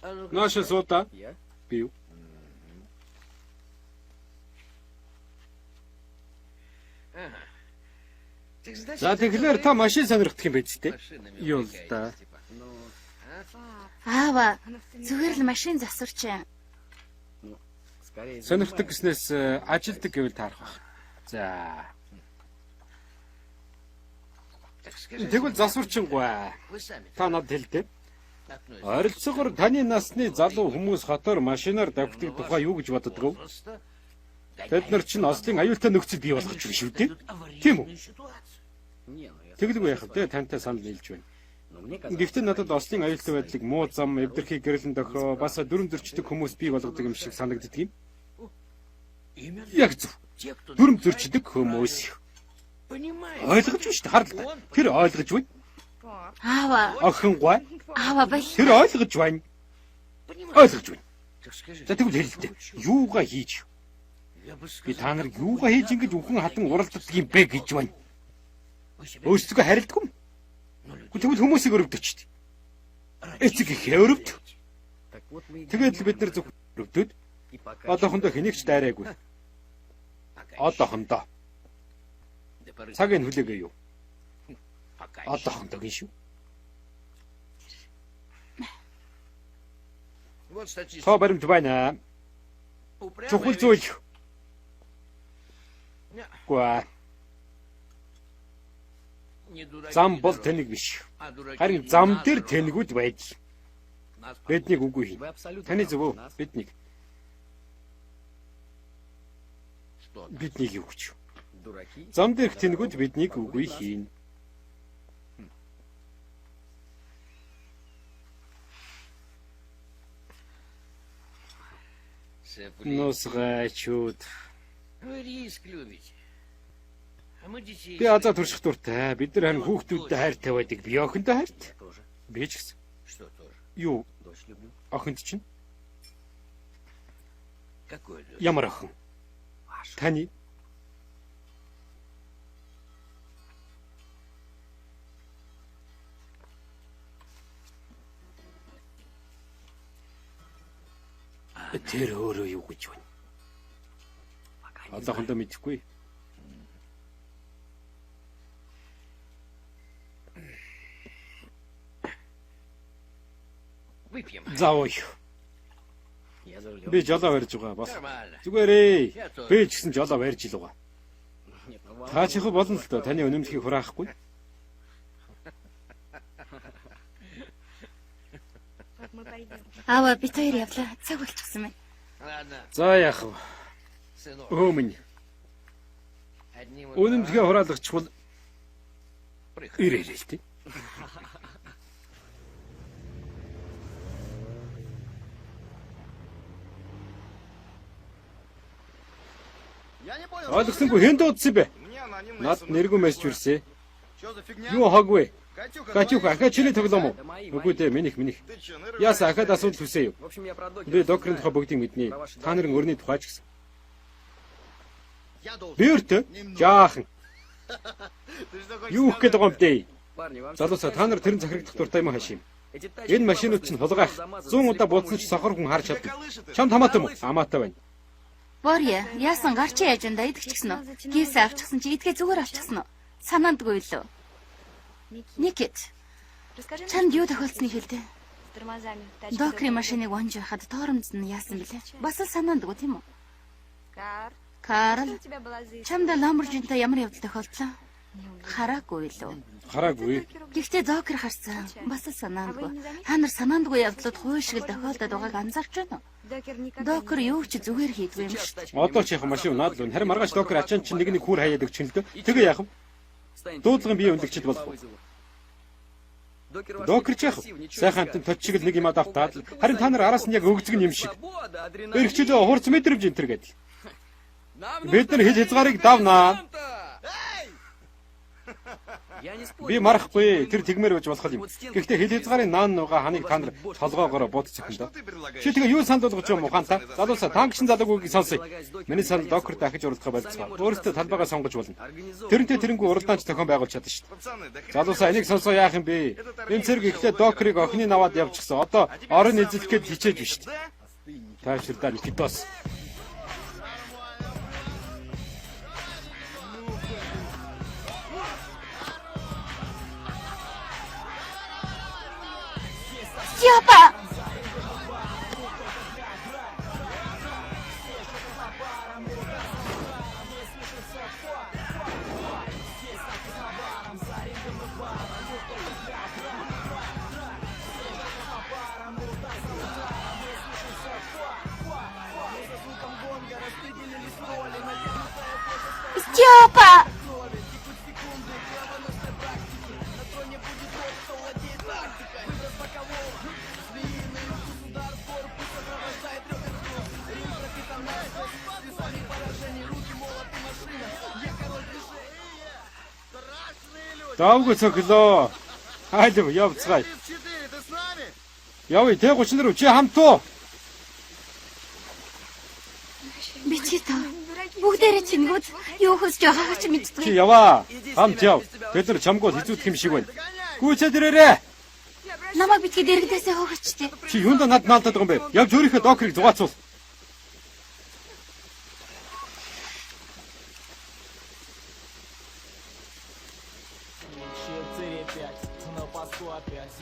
А ну-ка, Наша суута. я? Би юу? Так значит, За тэгэхээр та машин сонирхдох юм байж тээ. машинами Юу л увлекаетесь, да. типа. Ну, Аава, зүгээр л машин засварч. скорее Сонирхдаг гэснээс ажилдаг гэвэл таарах байх. За. Так скажите, Тэгвэл засварчингуй. вы сами Та надад хэлдэг. относитесь Ойролцоогоор таны насны залуу хүмүүс хотоор машинаар давхдаг тухай юу гэж боддог вэ? просто Тэд нар чинь ослын аюултай нөхцөл бий болгож байна шүү дээ. Тийм үү? не, ну я... Тэгэлгүй яах вэ? Тантай санал нийлж байна. Но мне казалось, Гэхдээ надад ослын аюултай байдлыг муу зам, эвдэрхий гэрлэн дохио, бас дүрм зөрчдөг хүмүүс бий болгодог юм шиг санагддаг юм. именно Яг зөв. те, кто Дүрм зөрчдөг хүмүүс. понимает, Ойлгож байна шүү дээ. Харлаа. Тэр ойлгож байна. Аава, Охин гой. аава бай. Тэр ойлгож байна. Ойлгож байна. так скажите, За тэгвэл хэлээ. Юугаа хийж? я бы Би сказал, та нар юугаа хийж ингэж үхэн хатан уралддаг юм бэ гэж байна. вы себя Өөрсдөө харилдаггүй юм. Тэгвэл хүмүүсийг өрөвдөж дээ. Эцэг ихээ өрөвд. Так вот мы и Тэгээд л бид нар зөв өрөвдөд. и пока Одоохондоо хэнийг ч дайраагүй. Одоохондоо. до поры Цаг нь хүлээгээ юу? пока Одоохондоо гин шүү. Вот статистика. Тоо баримт байна. Чухал зүйл. Гүа. Не дураки, Зам не бол дороги. тэнэг биш. А дураки Харин не зам надо. дээр тэнэгүүд байж. Нас Биднийг үгүй хий. Вы абсолютно Таны правы. зөв үү? Нас Биднийг. что, Биднийг юу гэж. дураки? Зам дээрх тэнэгүүд биднийг үгүй хийн. Нусгайчуд. Вы риск любите. А мы детей... Би азаа турших дуртай. Бид нар харин хүүхдүүдтэй хайртай байдаг. Би охинтой хайртай. Я тоже. Би ч гэсэн. Что тоже? Юу? Дочь люблю. Охинд чинь Какой дочь? ямар охин? Ваша. Таны. Тэр өөрөө юу гэж байна? Пока не знаю. Одоохондоо мэдэхгүй. Выпьем. За ой. Я за рулем. Би жолоо барьж байгаа. Бас Нормально. зүгээрээ. Би ч гэсэн жолоо барьж ил байгаа. Нет, ну вам... Та чихэл болно л доо. Таны өнөмлөхийг хураахгүй. Мы пойдем. Аава, бид хоёр явлаа. Цаг болчихсон байна. Ладно, За яах вэ? сынок. Өөмөн. Одним и Өнөмлөхийг хураалгачихвал прых. ирээрэй л тий. Я не понял. Ойлгосонгүй хэн дуудсан бэ? Мне анонимное Над СМС нэргүй мессеж пришло. ирсэн. Чё за фигня? Юу хогвэ? Катюха, Катюха, твои? ахаа чиний тоглоом уу? Это мои, Үгүй дээ, минийх. Ты чё, нырываешь? Яасан ахаад асуудал хүсэе юу? В общем, я про докера. Би докерын тухай бүгдийг мэднэ. Про ваши Та нарын өрний тухай ч гэсэн. Я должен. Би өөртөө жаахан Ты что хочешь юу гэх гээд байгаа юм бэ? Парни, вам Залуусаа та нар тэр захирагдах дуртай юм хашим. эти тачки Энэ машинууд чинь хулгайх. 100 удаа будсан ч сохор хүн харж чадна. Чамд хамаатай мó? Хамаатай байна. Борья, яасан гарч яаж энэ идэх ч гэсэн үү? Гівсээ авчихсан чи идгээ зүгээр авчихсан уу? Санаандгүй лөө. Никит. Чамд юу тохиолдсныг хэлдэ? Докерийн машиныг вонж байхад тооромц нь яасан бэлээ? Бас л санаандгүй тийм үү? Карл, чамд Ламборджинтэй ямар явдал тохиолдлоо? Хараагүй илүү. Хараагүй. Гэхдээ Докер харсан. Бас л санаандгүй. Та нар санаандгүй явдлууд хууль шиг л тохиолдоод байгааг анзаарч байна уу? Докер юу ч зүгээр хийдгүй юм шүү дээ. Одоо ч яхаа машин унаад л харин маргааш Докер ачаан чинь нэг хүүр хаяад өгч юм л дээ. Тэгээ яах вэ? Дуудлагын бие өндөгчд болох уу? Докер ч яах вэ? Сайхан амтан тод шиг л нэг юм автаад харин та нар араас нь яг өгзөг юм шиг. Эрхчлөө хурц мэдрэмж энэ төр гэдэг. Бид нар хил хязгаарыг давнаа. Би марахгүй тэр тэгмээр байж болох юм. Гэхдээ хил хязгаарын наан нуга ханыг та нар толгоогоор бодчих юм да. Чи тэгээ юу санд болгож юм ухаантай? Залуусаа танкшин залуугүйг сонсъё. Миний санал Докер дахиж уралдах байлцгаа. Өөрөөсөө талбайгаа сонгож болно. Тэрнтэй тэрнгүү уралдаанч тохион байгуулж чадна шүү дээ. Залуусаа энийг сонсоо яах юм бэ? Энэ цэрэг ихлэ Докерыг охины наваад явчихсан. Одоо орон эзэлхэд хичээж биш шүү дээ. Таашрдаа Никитос. Степа! Степа! Давгүй цоглоо. Хайдав явцгаая. Ты с нами? Явъя Т-34 руу чи хамтуу. Би чи та бүгдээрээ чингүүд юу хөсж байгаагаа чи мэддэг. Чи яваа. Хамт яв. Бид нар чамгууд хизүүдх юм шиг байна. Гүйцээд ирээрээ. Намайг битгий дэрэгдээсээ хөөгч тээ. Чи юунд над наалтаад байгаа юм бэ? Явж өөрийнхөө Докерыг зугаацуул.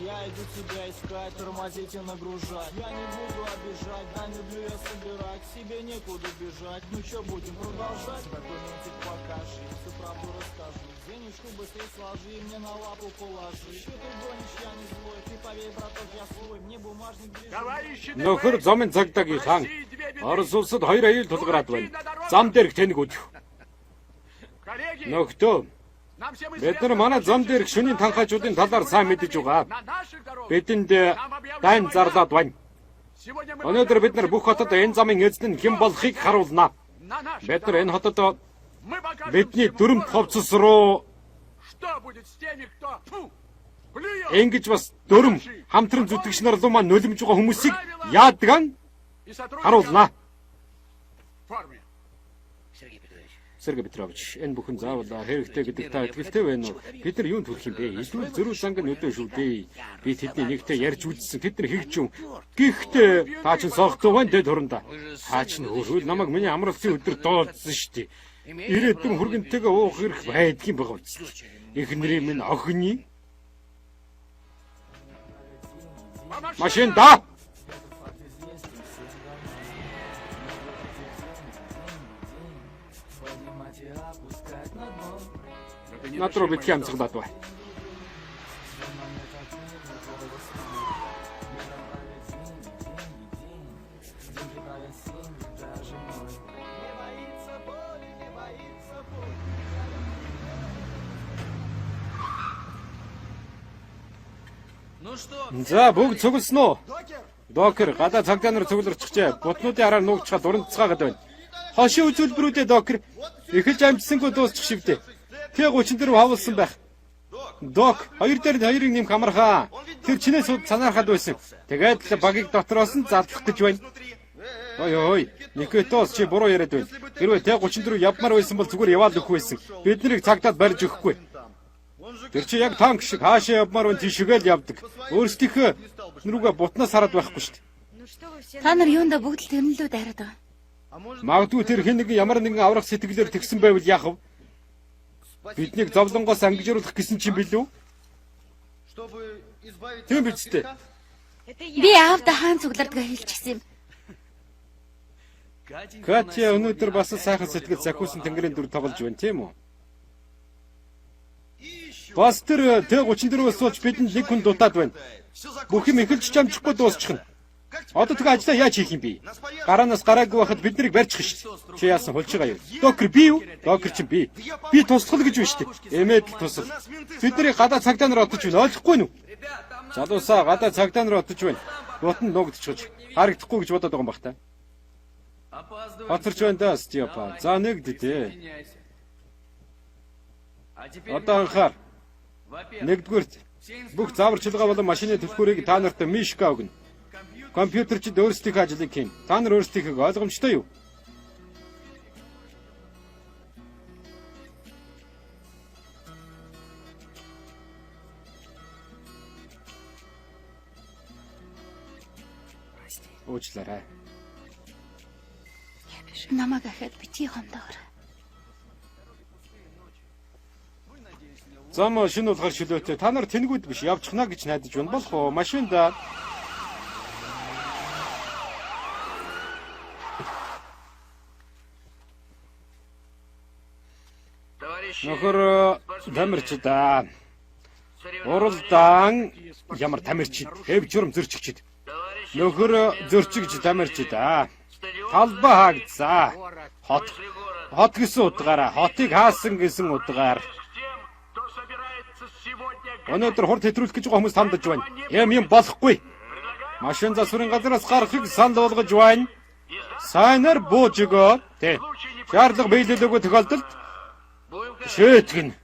Я иду тебя искать, тормозить и нагружать. Я не буду обижать, да люблю я собирать. Себе некуда бежать, ну чё будем продолжать? Документик покажи, всю правду расскажи. Денежку быстрее сложи, мне на лапу положи. Что ты гонишь, я не злой, ты поверь, браток, я свой. Мне бумажник ближе. Нөхөр зомын цагдаагийн хаан. Орос улсад 2 аюул тулгараад байна. Зам дээрх тэнэг өдөх. Нөхдөө бид нар манай зам дээрх шөнийн танхаачуудын талаар сайн мэдэж байгаа. Бидэнд дайн зарлаад байна. Өнөөдөр бид нар бүх хотод энэ замын эзэн нь хэн болохыг харуулнаа. Бид нар энэ хотод бидний дүрм товцос руу ингэж бас дүрм хамтран зүтгэгч нар руу маань нулимж байгаа хүмүүсийг яадаг нь харуулнаа. Сергей Петрович, энэ бүхэн заавал хэрэгтэй гэдэг та итгэлтэй байна уу? Бид нар юунд хүрэх юм бэ? Илүү зөрүү санг нь өдөө шүү дээ. Би тэдний нэгтэй ярьж үзсэн. Тэд нар хийгч юм. Гэхдээ та ч соохтой байна дээ дуранда. Та ч хөрхөл намайг миний амралтын өдөр дооцсон шүү дээ. Ирээдүйн хүргэнтэйгээ уух хэрэг байдгийн байгаа биз. Эхнэрийн минь охины. Машин да. Над руу битгий амсгалаад бай. За бүгд цугласан уу? Докер гадаа цагдаа нар цугларчихжээ. Бутнуудын араар нуугчаад урандцгаагаад байна. Хошин үзүүлбэрүүдээ Докер эхэлж амжсангүй дуусчих шивдэ. Т-34 хавуулсан байх. Док, хоёр дээр нь хоёрыг нэмэх амархаа. Тэр чинээс сууд санаархад байсан. Тэгээд л багийг дотроос нь задлах гэж байна. Ой, Никитос чи буруу яриад байна. Хэрвээ Т-34 явмаар байсан бол зүгээр яваал өгөх байсан. Бид нарыг цагтаад барьж өгөхгүй. Тэр чи яг танк шиг хаашаа явмаар байна тийшгээл явдаг. Өөрсдийнхөө нүрүүгээ бутнаас хараад байхгүй шүү дээ. Та нар юундаа бүгд л тэрнлүү дайраад байгаа. Магадгүй тэр хэн нэгэн ямар нэгэн аврах сэтгэлээр тэгсэн байвал яах вэ? Биднийг зовлонгоос ангижруулах гэсэн чинь билүү? Чтобы избавить Тийм от биз дээ. греха? Би аавда хаан цуглардгаа хэлчихсэн юм. Катя өнөөдөр бас сайхан сэтгэл захиусан тэнгэрийн дүр тоглож байна тийм үү? Бас тэр Т34-өөс суулж бидэнд нэг хүн дутаад байна. Бүх юм эхэлж чамчихгүй дуусчихна. Одоо тэгээ ажлаа яаж хийх юм бэ? Гараанаас гараагүй байхад бид нарыг барьчих шүү дээ. Чи яасан хулж байгаа юу? Доктор би юу? Доктор чинь би. Би туслах гэж байна шүү дээ. Эмээд л тусал. Бид нарыг гадаа цагдаа нар отож байна. Ойлгохгүй нү? Залуусаа гадаа цагдаа нар отож байна. Дутанд нуугдчихж харагдахгүй гэж бодоод байгаа юм бах та. Хоцорч байна да Степа. За нэгддээ. Одоо анхаар. Нэгдүгürt бүх зааварчилгаа болон машины түлхүүрийг та нарт Мишка өгнө. Компьютерчид өөрсдийнхөө ажлыг хийн. Та нар өөрсдийнхөө ойлгомжтой юу? Уучлаарай. Намайг ахад битгий хомдоор. Зам шинэ болохоор шилөөтэй. Та нар тэнгүүд биш явчихна гэж найдаж байна болох уу? Машинда. Нөхөр тамирчдаа. Уралдаан ямар тамирчид, хэв журам зөрчигчид. Нөхөр зөрчигч тамирчдаа. Талбай хаагдсаа. Хот гэсэн утгаараа, хотыг хаасан гэсэн утгаар. Өнөөдөр хурд хэтрүүлэх гэж байгаа хүмүүс тандаж байна. Юм болохгүй. Машин засварын газраас гарахыг санал болгож байна. Сайнаар бууж өгөө. Тэ. Шаардлага биелэлгүй тохиолдолд шийтгэн.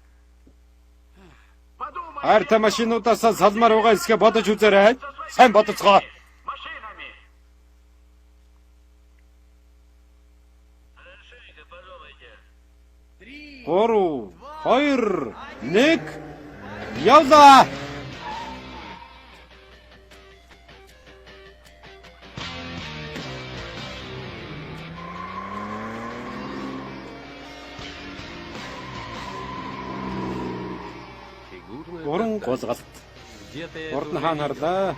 Арта машинуудаас салмаар байгаа эсгээ бодож үзээрэй. Сайн бодоцгоо. 3, 2, 1 явлаа. Уран гулгалт. Урд нь хаана харлаа?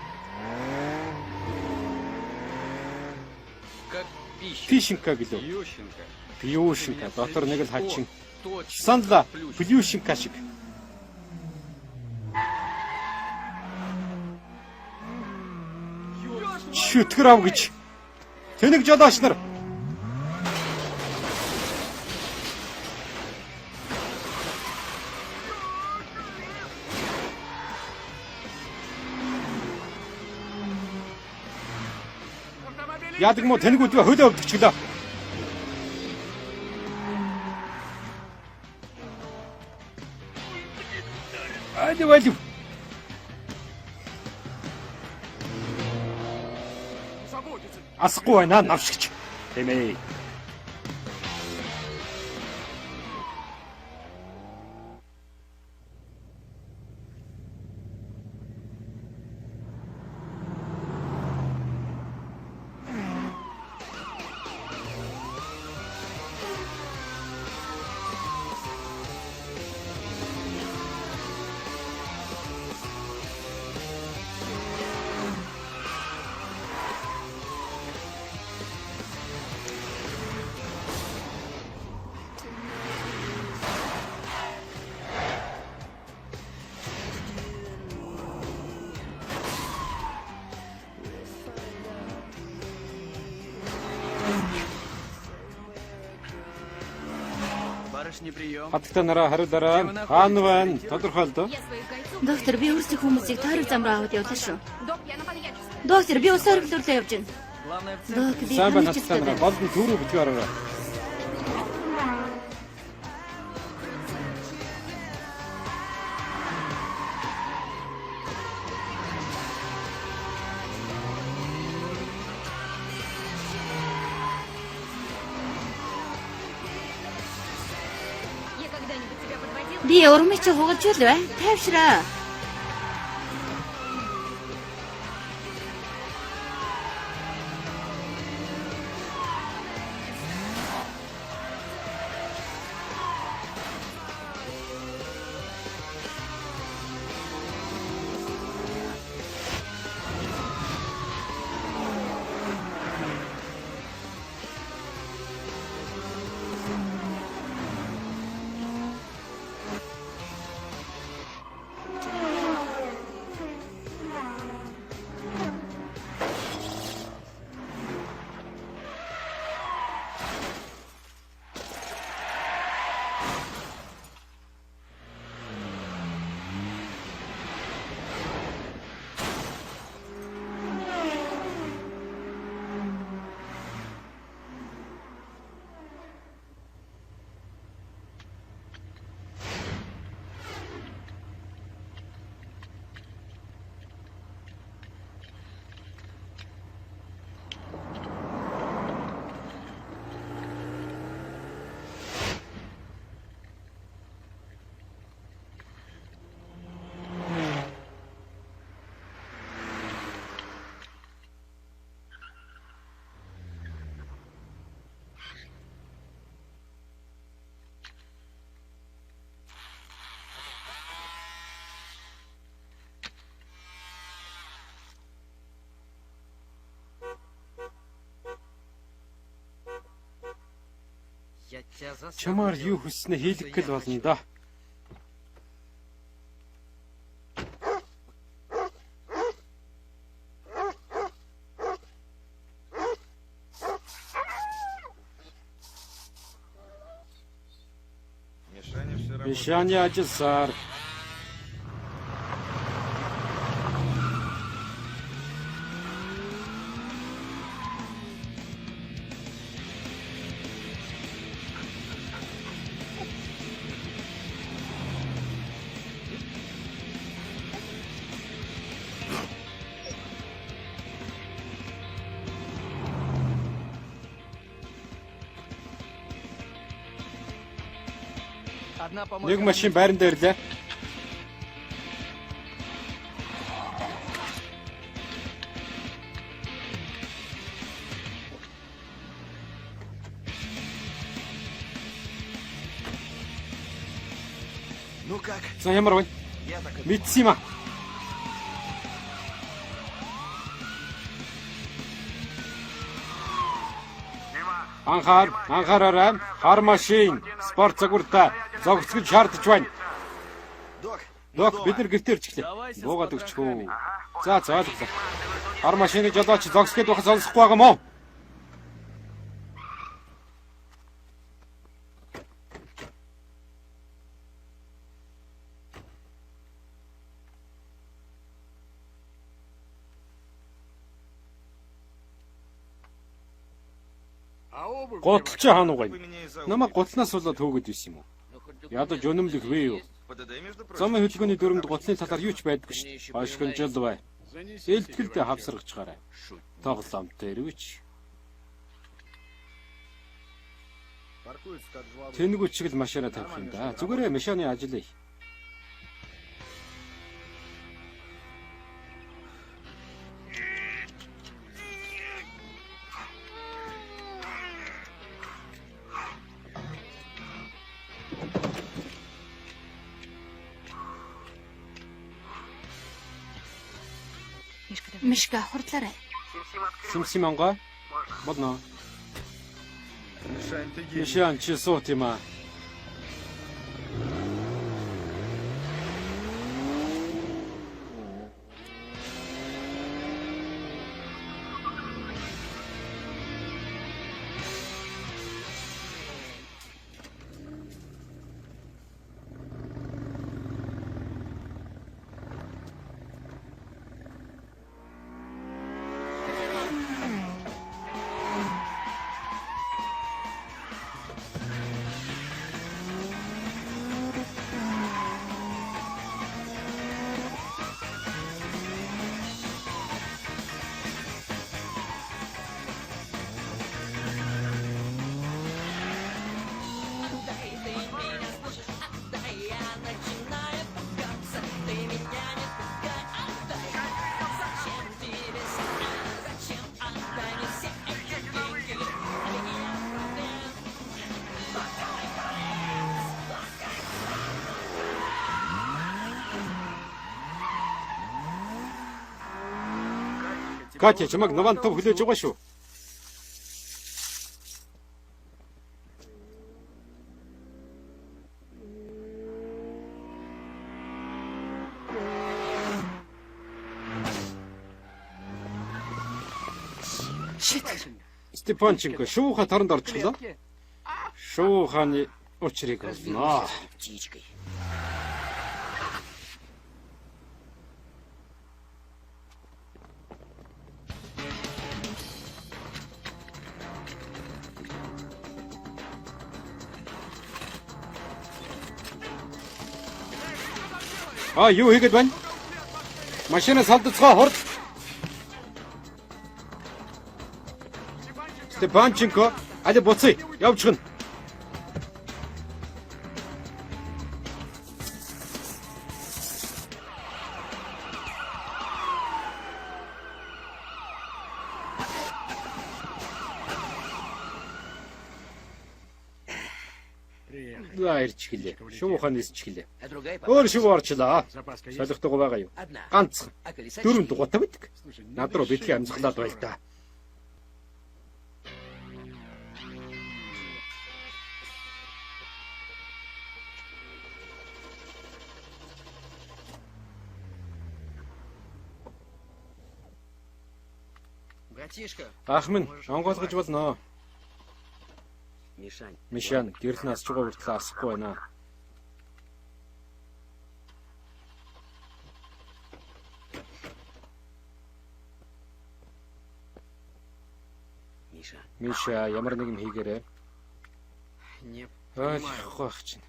Фишинка гэлөө. Пиушинка. Дотор нэг л хачин. Санла Плющенка шиг. Шүтгэр ав гэж. Тэнэг жолооч нар. Яадаг мо тэнэгүүдээ хөлөө өвдчихлээ. Валю. Асахгүй байна навшигч. Тэмээ. Хатагта нараа хариулаарай. Хаана байна? Тодорхойлдоо. Доктор би өөрсдийн хүмүүсийг тойрог зам руу аваад явлаа шүү. Доктор би ус оргилуулаа явж байна. Доктор би сайн байна хатагта нараа. Гол нь түрүү битгий ороо. Би урмыг чи хугалж үлвэ? Тайвшраа. Я тебя засал. Чамаар юу хүснэ хийлгэх гэл болно да. Мишаня все равно. Мишаний ажилласаар Одна помойка. нэг машин байран дээр лээ. Ну как? За ямар вэ? Я так и Мэдсэн юм аа. Анхаараарай. Хар машин, спорт загвартай зогсгож шаардж байна. Док. Док бид нар гэртээ ирчихлээ. Буугаад өгчихөө. За ойлголоо. Хар машиныг жолооч зогсгээд байхад сонсохгүй байгаа мó. Готолч хаан уу Вы гань. меня из-за Намайг гутлнаас болоод хөөгд байсан юм уу? Ядаж өнөмлөх вэ юу? ПДД, между прочим. Замын хөдөлгөөний дүрмд гутлын талаар юу ч байдаггүй шүү. Хошигнжил бай. Илтгэлдээ хавсаргачгаарай. Тоглоомтой ирвэч. Паркуется как жлоб. Тэнэг үчиг л машинаа тавих юм да. Зүгээрээ машины ажиллая. Мишка хурдлаарай. Симсимангаа. Болно. Мишань, ты гений. Мишан чи суут юм аа. Катя чамайг Нован төв хүлээж байгаа шүү. Степанченко шууха таранд орчихлоо. Шууханы Учрыг олно. Разберусь с птичкой. Юу хийгээд байна? Машина салдцгаа хурд. Степанченко, аль буцъя. Явж гэн. За ирч гэлээ. Шувуухан нисч гэлээ. А другая Өөр шив орчлаа. Запас есть? Солихтойгоо байгаа юу? одна. Ганцхан. А колеса Дөрөв 4. дугуйтай байдаг. Слушай, не Над руу дыши, битгий амсгалаад байл та. Братишка, Ах минь, онгойлгож болно. Мишань. Мишан, гэрэл нас чугаа хүртэл асахгүй байна. Миша, Миша, ямар нэг юм хийгээрэй. не Ойлгох чинь.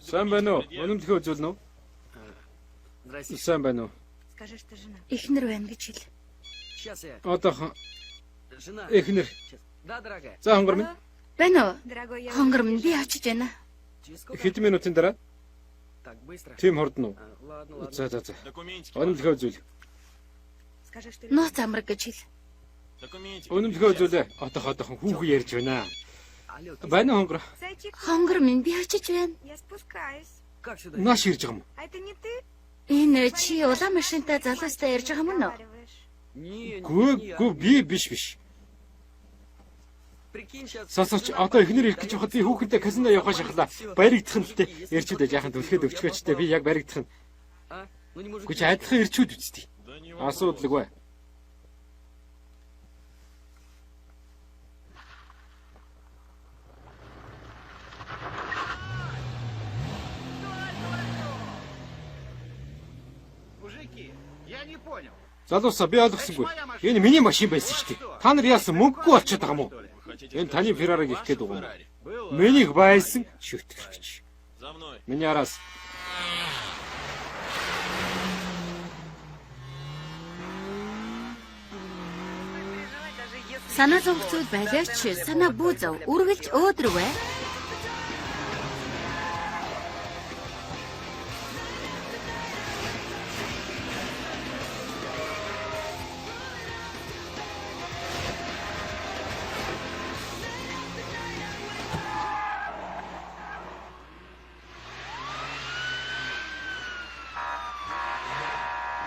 Сайн байна уу? Өнөмлөхөө үзүүлнэ үү? Здрасте. Сайн байна уу? Скажи, что жена. Эхнэр байна гэж хэл. Сейчас я. Одоо Жена. эхнэр. Сейчас. Да, дорогая. За хонгор минь. Байна уу? Дорогой, я... Хонгор минь би очиж байна. Через сколько? Хэдэн минутын дараа Так, быстро. тим хордно уу? Ладно, ладно. За. Өнөмлөхөө үзүүл. Скажи, что... Нууц амраг гэж хэл. Өнөмлөхөө үзүүлээ. Одоохон хүүхэн ярьж байна. Алло, ты Байна уу хонгор? Зайчик, Хонгор минь би очиж байна. я спускаюсь. как сюда? Нааш ирж байгаа юм. А это не ты? Энэ чи улаан машинтай залуустай ярьж байгаа мөн үү? Разговариваешь. Не, Гүү би биш. Прикинь, сейчас... Сонсооч одоо эхнэр ирэх гэж байхад би хүүхэнтэй казино явах шахлаа. Баригдах нь л дээ. Ярьчүүд яахан түлхэд өвчгөөчтэй би яг баригдах нь. А? Ну не мужик. Гүч адилхан ирчүүд үстэй. Асуудалгүй. Мужики, я не понял. Залуусаа би ойлгосонгүй. Энэ миний машин байсан шүү дээ. Та нар яасан мөнгөгүй болчиход байгаа юм уу? Энэ таны Феррариг их гээд байгаа юм. Минийх байсан шүтгэрч. Миний араас Санаа зовх зүйл байлаач санаа бүү зов. Үргэлж өөдрөвэ.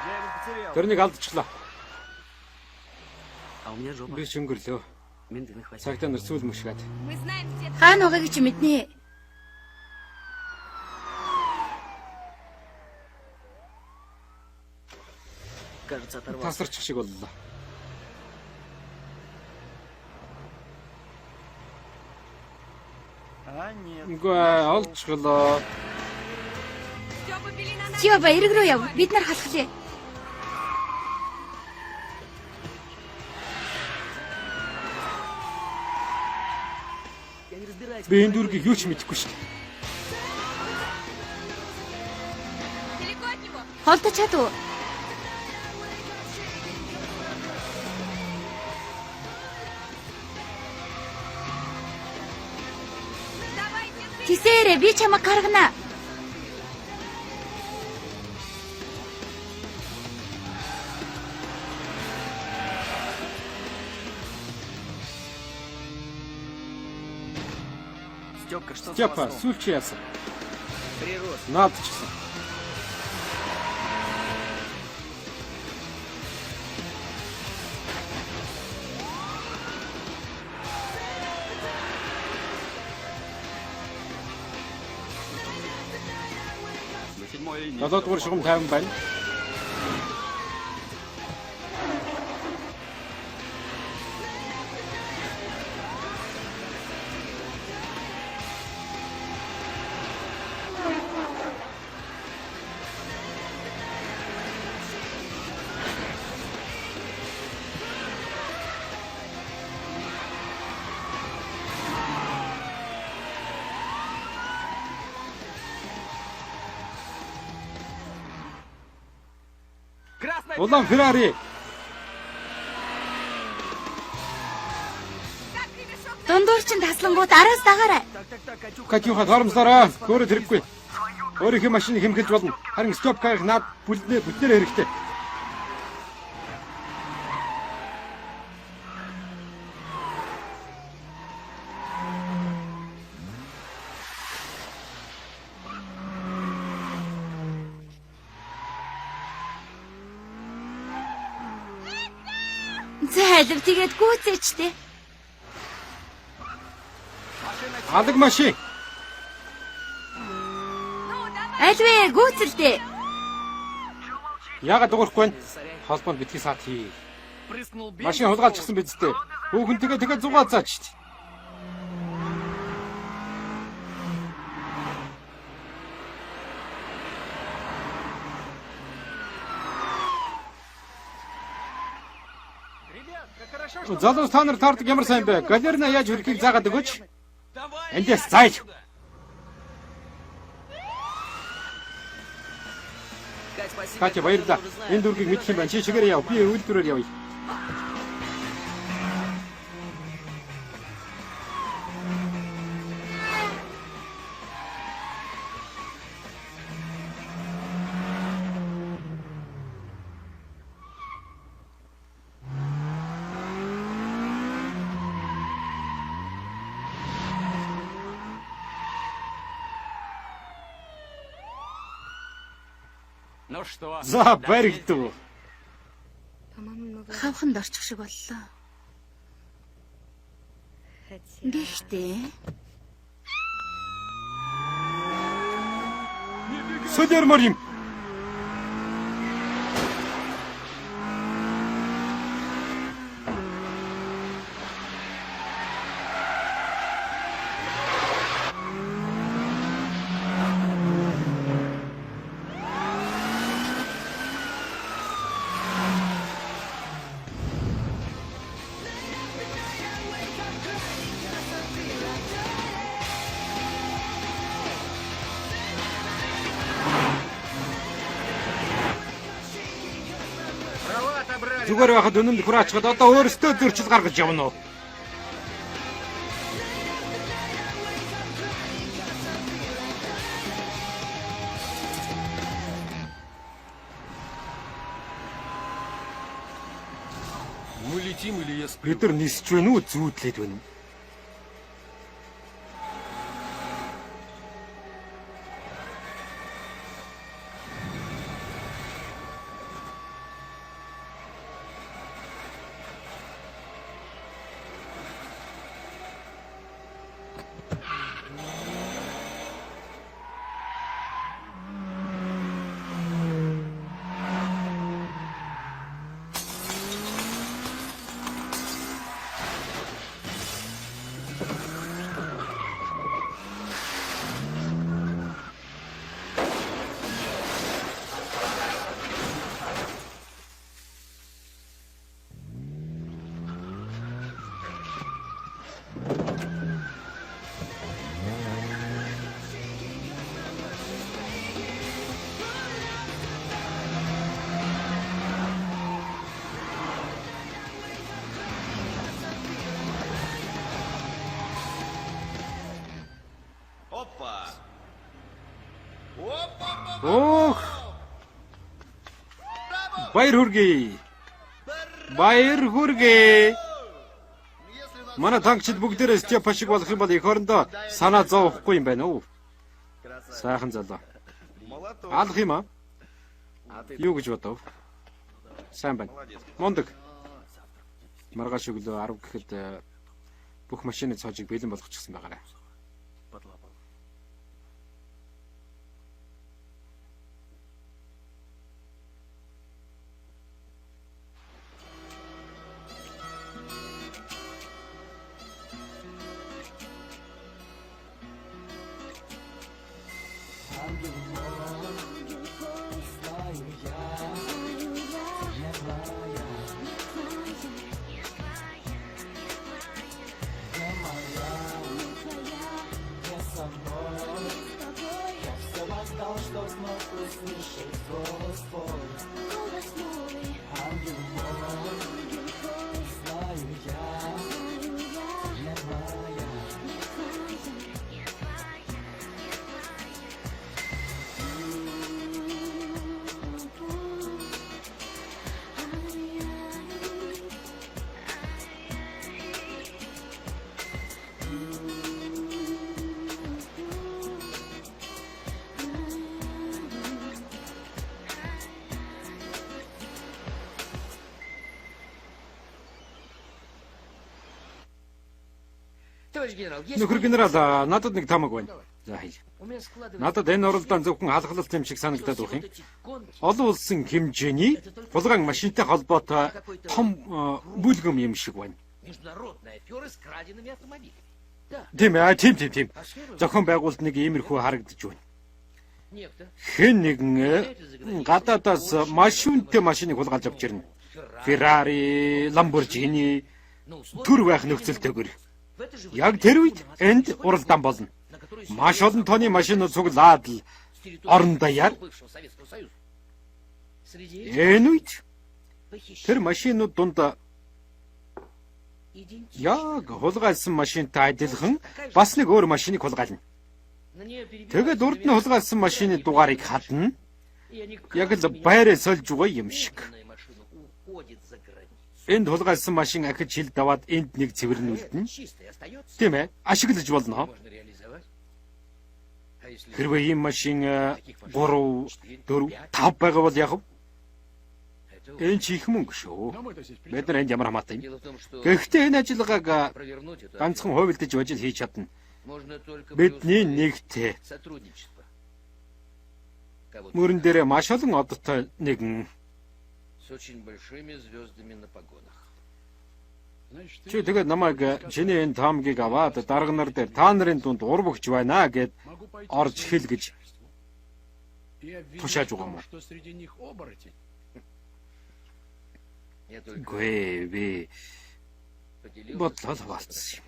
Я его потерял. тэрнийг алдчихлаа. А у меня жопа. Би шөнгөрлөө. Менты на хвосте. Цагтаа нар сүүл мөшгөөд. Мы знаем, где ты. Хаана байгаа гэж мэднэ. Кажется, оторвался. Тасарчих шиг боллоо. А, нет. Үгүй олцголоо. Стёпа, бели на нас. Стёба эрг рүү яв. Бид нар халахлаа. Я не разбираюсь. Би энэ дүүргийг юу ч мэдэхгүй шүү. Далеко от него. Холдож чадв. Давайте ты. Тисээрэ би чамайг гаргана. Стёпка, что с Степа, хвостом? сүүл чи яасан? Прирос. Наадчихсан. Долоодугаар шугам 50 байна. Улаан Феррари. Дундуурчин таслангууд араас дагаарай. Катюха торомслороо. Өөрөө хэрэггүй. Өөрийнхөө машиныг хэмхэлж болно. Харин стопкаыг наад бүтнээр хэрэгтэй. Зайлв тэгээд гүйцээчтэй. Алаг машин. Альвэ гүйцэлдэ. Яагаад дуурахгүй вэ? Холбоонд битгий саад хий. Машин хулгайлчихсан биз дээ. Хүүхэн тэгээ зугаа заач штт. Залуус та нар таардаг ямар сайн бэ? Галерна яаж хөрхийг заагаад өгөөч. Эндээс заяж. Катя баярлалаа. Энэ дүргийг мэдэх юм байна. Чи чигээр яв. Би үйлдвэрээр явъя. Ну что? За баригдав. Хавханд орчих шиг боллоо. Гэхдээ Сөдөрмөр юм. Зүгээр байхад өнөнд хураачгаад одоо өөрөөсөө зөрчил гаргаж явна уу? Мы летим или я сплю? Бид нар нисч байна уу, зүүдлээд байна уу? Ох. Баяр хүргэе. Баяр хүргэе. Манай танкчид бүгдээрээ степа шиг болох юм бол эх орондоо санаа зовхгүй юм байна уу? Сайхан залуу. Алах юм аа? Юу гэж бодов? Сайн байна. Мундаг. Маргааш өглөө 10 гэхэд бүх машины цоожийг бэлэн болгочихсон байгаарай. Что вновь услышать голос твой. Товарищ генерал, есть... Нөхөр генерал надад нэг тамаг байна. За хий. У меня складывается... Надад энэ уралдаан зөвхөн халахлалт юм шиг санагдаад все байх юм. вот эти гонки... Олон улсын хэмжээний булган машинтай холбоотой том бүлгэм юм шиг байна. Международные аферы с краденными автомобилями. Да, Тийм тийм. Зохион байгуулалт нэг иймэрхүү харагдаж байна. некто... Хэн нэгэн гадаадаас машинтай машиныг хулгайлж авч ирнэ. Ferrari, Lamborghini на условии, төр байх нөхцөлтэйгээр. в это же Яг тэр үед энд уралдаан болно. на которой Маш олон тооны машинууд цуглаад л орон даяар бывшего Советского Союза. Среди энэ үед похищений тэр машинууд дунд идентичных. яг хулгайлсан машинтай адилхан бас нэг өөр машиныг хулгайлна. На нее перебирают Тэгээд урд нь хулгайлсан машины дугаарыг хадна. и они Яг л каждый байраа сольж байгаа юм шиг. меняют машину, уходит за границу. Энд хулгайлсан машин ахиж хил даваад энд нэг цэвэрнүүлнэ. Чистой остается, Тийм ээ. Ашиглаж болно. можно реализовать. А если Хэрвээ ийм машин 3, 4, 5 байгаа бол яг это энэ ч их мөнгө шүү. Бид нар энд ямар хамаатай юм. дело в том, что Гэхдээ энэ ажиллагааг провернуть эту ганцхан хувилдаж ажил хийж чадна. можно только при Бидний условии нэгтэй сотрудничества. Кого-то мөрөн дээрээ маш олон одтой нэгэн с очень большими звездами на погонах. чи тэгээд намайг чиний энэ таамгийг аваад дарга нар дээр та нарын дунд урвагч байна гэд орж хэл гэж тушааж байгаа юм уу? Я только Гүй би поделился. бодлол хаваалцсан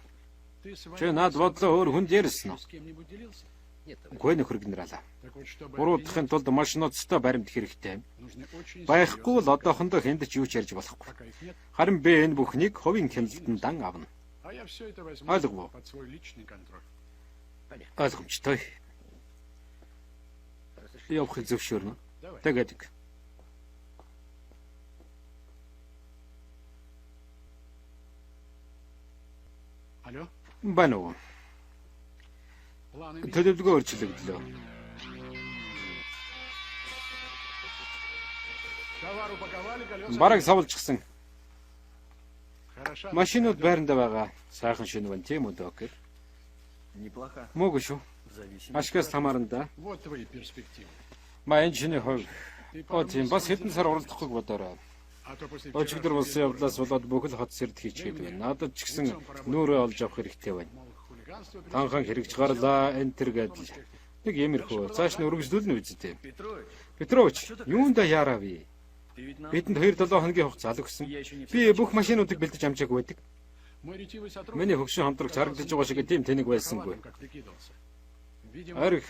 юм. Чи над бодлоо өөр хүнд ярьсан уу? Нет, товарищ. Гүй нөхөр генералаа. Буруудахын тулд машинуудтай баримт хэрэгтэй. Байхгүй бол одоохондоо хэнд ч юу ч ярьж болохгүй. Харин би энэ бүхнийг хувийн хяналтанд дан авна. Ойлгов уу? Ойлгомжтой. Явахыг зөвшөөрнө. Тэгээд байна уу? Төлөвлөгөө өөрчлөгдлөө. Бараг савлчихсан. Машинууд байранда байгаа. Сайхан шинэ байна тийм үү докер? Неплохо. Мөг шүү. Ашигаас хамаарна. Вот твои перспективы. Маа энэ шинэ хувь. Тийм бас хэдэн сар уралдахгүй бодорой. А то после Өчигдөр улсын явдлаас болоод бүхэл хот сэрд хийчихэд байна. Надад ч гэсэн нүрээ олж авах хэрэгтэй байна. хулиганства Танхан хэрэгж гарлаа энэ төр гэдэл. Нэг иймэрхүү. Цааш нь үргэлжлүүлнэ үсттэй. Петрович, юунда яарав вэ? Бидэнд 2-7 хоногийн хугацаа өгсөн. Би бүх машинуудыг бэлдэж амжаагүй байдаг. мой ретивый сотрудник Миний хөгшин хамтрагч харагдаж байгаа шиг тийм тэнэг байсангүй. как прикидывался. Видимо, Арх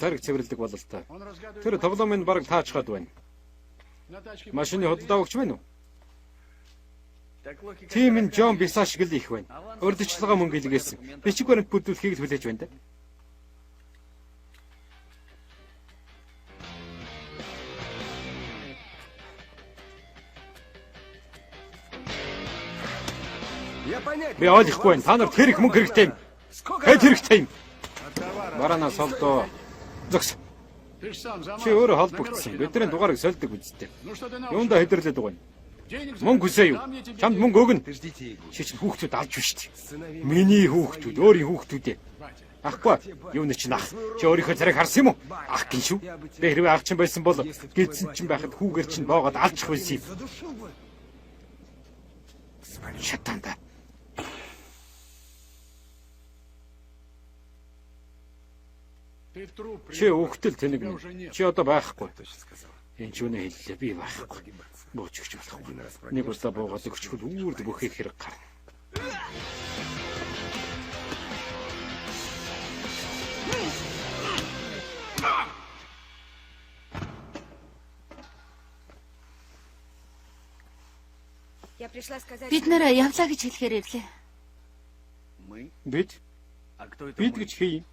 тариг цэвэрлдэг бололтой. он разгадывает Тэр тоглоом нь бараг таачгаад байна. на тачке. Машины хөдөлгөөн өгч байна уу? Тийм энэ Жон Бисаа шиг л их байна. Урдчлага мөнгө илгээсэн. Бичиг баримт бүрдүүлэхийг л хүлээж байна да. Би ойлгохгүй байна. Та нарт хэрэг мөнгө хэрэгтэй юм. Хэд хэрэгтэй юм? Барана солдоо. Зогс. Ты ж сам замазал. Чи өөрөө холбогдсон. Бидний дугаарыг сольдог үсттэй. Ну что ты на Юундаа хэдэрлээд байгаа юм? денег Мөнгө хүсээ юу? Дам я тебе Чамд денег. мөнгө өгнө. Чи чинь хүүхдүүд алж биш үү? Миний хүүхдүүд, өөрийн хүүхдүүд ээ. Батя. Ахгүй. Юу нэг чинь ах. Чи өөрийнхөө царайг харсан юм уу? Ах гин шүү. Би хэрвээ ах чинь байсан бол гидсэн чинь байхад хүүгэр чинь боогод алчих байсан юм. Шатанда. Ты в труп Чи хүүхдэл тэнэг нэ. Чи одоо байхгүй. Энэ ч үнэ хэллээ би байхгүй. Бууч өгч болохгүй. Нэг удаа боогод өгчхөл үүрд бүхий хэрэг гарна. Я пришла сказать, Бид нэр явлаа гэж хэлэхээр ирлээ. Мы? Бид А кто это бид мы? гэж хий.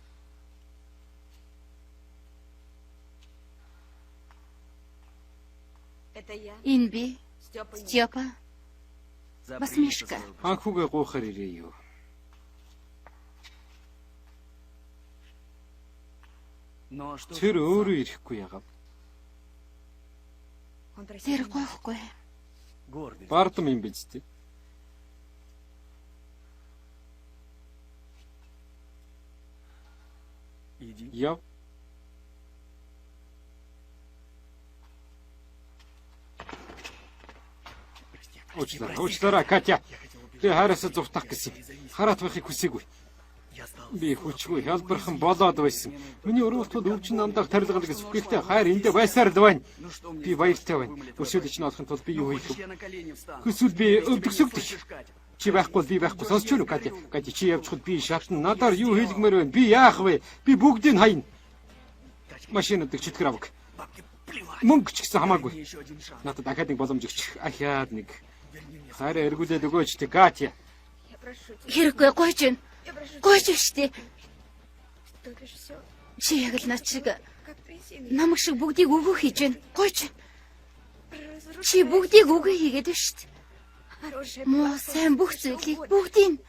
это я, Энэ би Степа. Степа бас Мишка. Анхуугээ гоохоор ирээ юу. Ну а что? Тэр өөрөө ирэхгүй яагаад? Он просил Тэр меня. гоохгүй. Гордость. Бардам юм биз дээ. Иди. Яв. Уучлаарай, Катя. Би хайраасаа зугтах гэсэн. Хараат байхыг хүсээгүй. Би хүчгүй хялбархан болоод байсан. Миний өрөөлтөд өвчин намдаах тарилгал гэж сүхгийхтэй хайр эндэ байсаар л байна. Би баяртай байна. Өсөөлөж нь олохын тулд би юу хийх вэ? Хүсвэл би өвдөгсөгдөж. Чи байхгүй би байхгүй сонсч юу Катя? Катя чи явчихад би шатна. Надаар юу хийлгмээр байна? Би яах вэ? Би бүгдийг хайна. Машинуудыг читгэр авах. Мөнгө ч гэсэн хамаагүй. Надад дахиад нэг боломж өгч. Ахаад нэг. Хараа эргүүлээд өгөөч тэ Катя. Хэрэггүй гойж байна. Гойж штэ. Чи яг л над шиг намаг шиг бүгдийг өгөө хийж байна. Гойж. Чи бүгдийг өгөө хийгээд байна штэ. Муу сайн бүх зүйлийг бүгдийг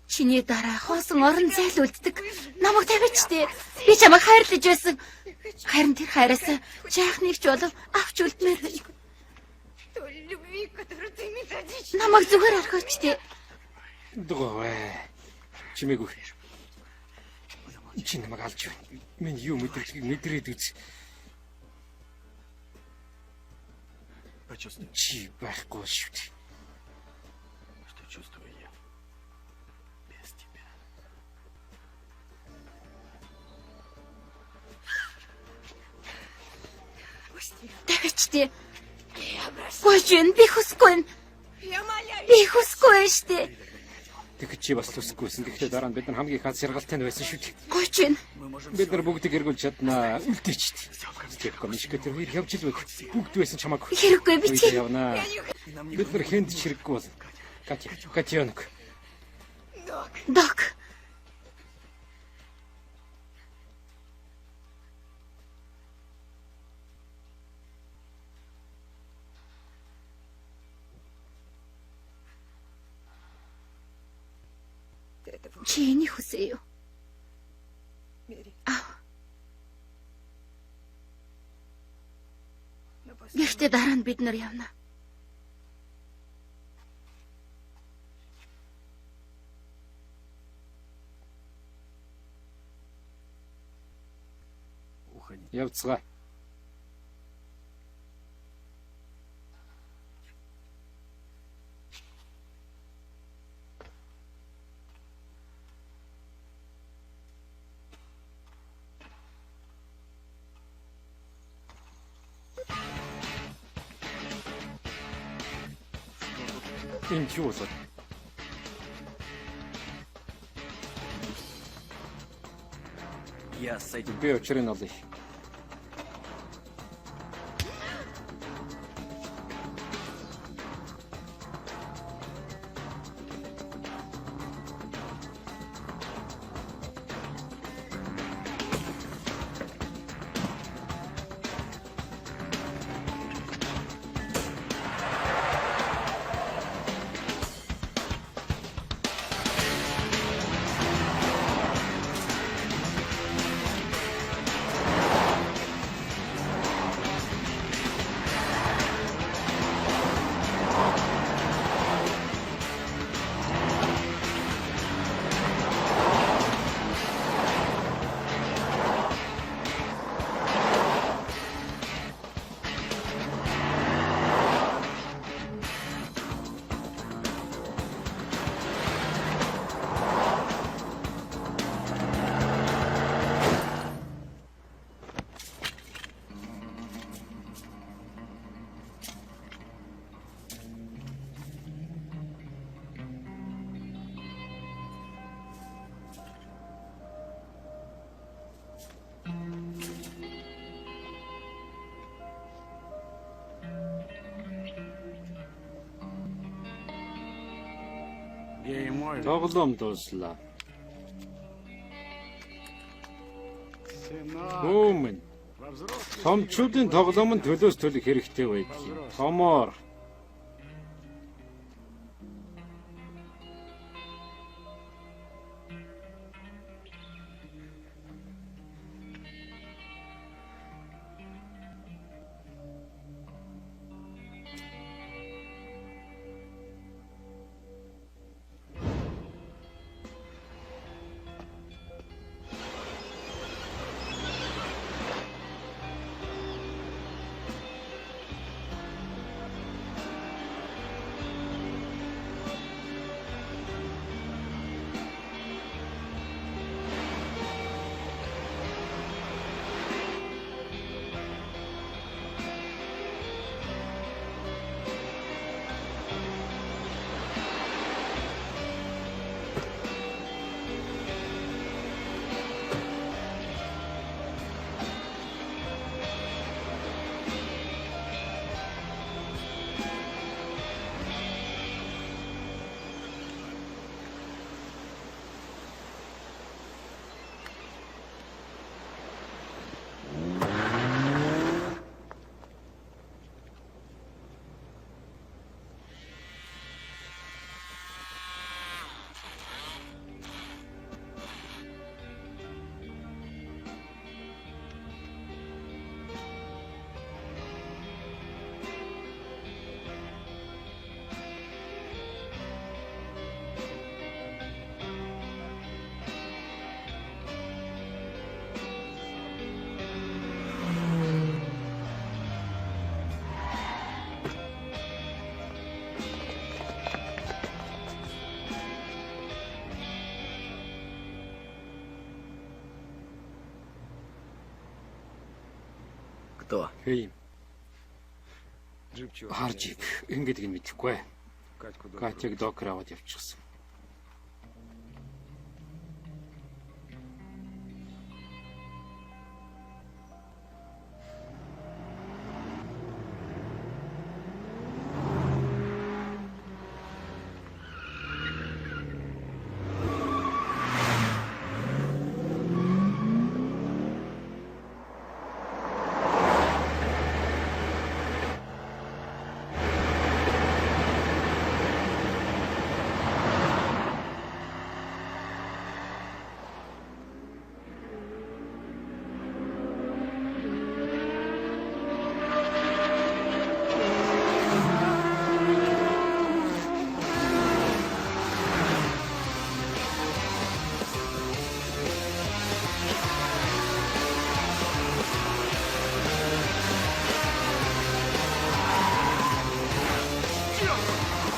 чиний дараа хоосон орон зайлуулдаг. Намайг тавьчихтэй. Би чамайг хайрлаж байсан. Харин тэр хайраас жаахныг ч болов авч үлдмээр байна. Намайг зүгээр орхиочтэй. Дугавэ. Чимээгүй. Чи намайг алж байна. Миний юу мэдрэлгийг мэдрээд үз. Чи байхгүй шүү дээ. Что чувствую я без тебя? Тавьчихтэй. Гойж байна. Би хүсэхгүй байна. Би хүсэхгүй байна штэ. Тэгэхэд чи бас төсөхгүйсэн. Гэхдээ дараа нь бид нар хамгийн их аз жаргалтай байсан шүү дээ. Гойж байна. Бид нар бүгдийг эргүүлж чаднаа. Үлдээч. Тэгэхгүй мишгэ тэр хоёр явж илвэг. Бүгд байсан чамаагүй. Хэрэггүй би чи. Явна. Бид нар хэнд ч хэрэггүй бол. Катянок. Док. Чи энийг хүсэе юу? Гэхдээ дараа нь бид нар явна. Уходи. Явцгаа. Энэ юу вэ? Я с этим. Би очрын олъё. Тоглоом дууслаа. Бөөмн. Томчуудын тоглоомд төлөөс төлөх хэрэгтэй байдаг. Томоор. Кто? Хэм. Джипчик. Харжиг ингэдэг нь мэдэхгүй. Катьку до. Катяг докер аваад явчихсан.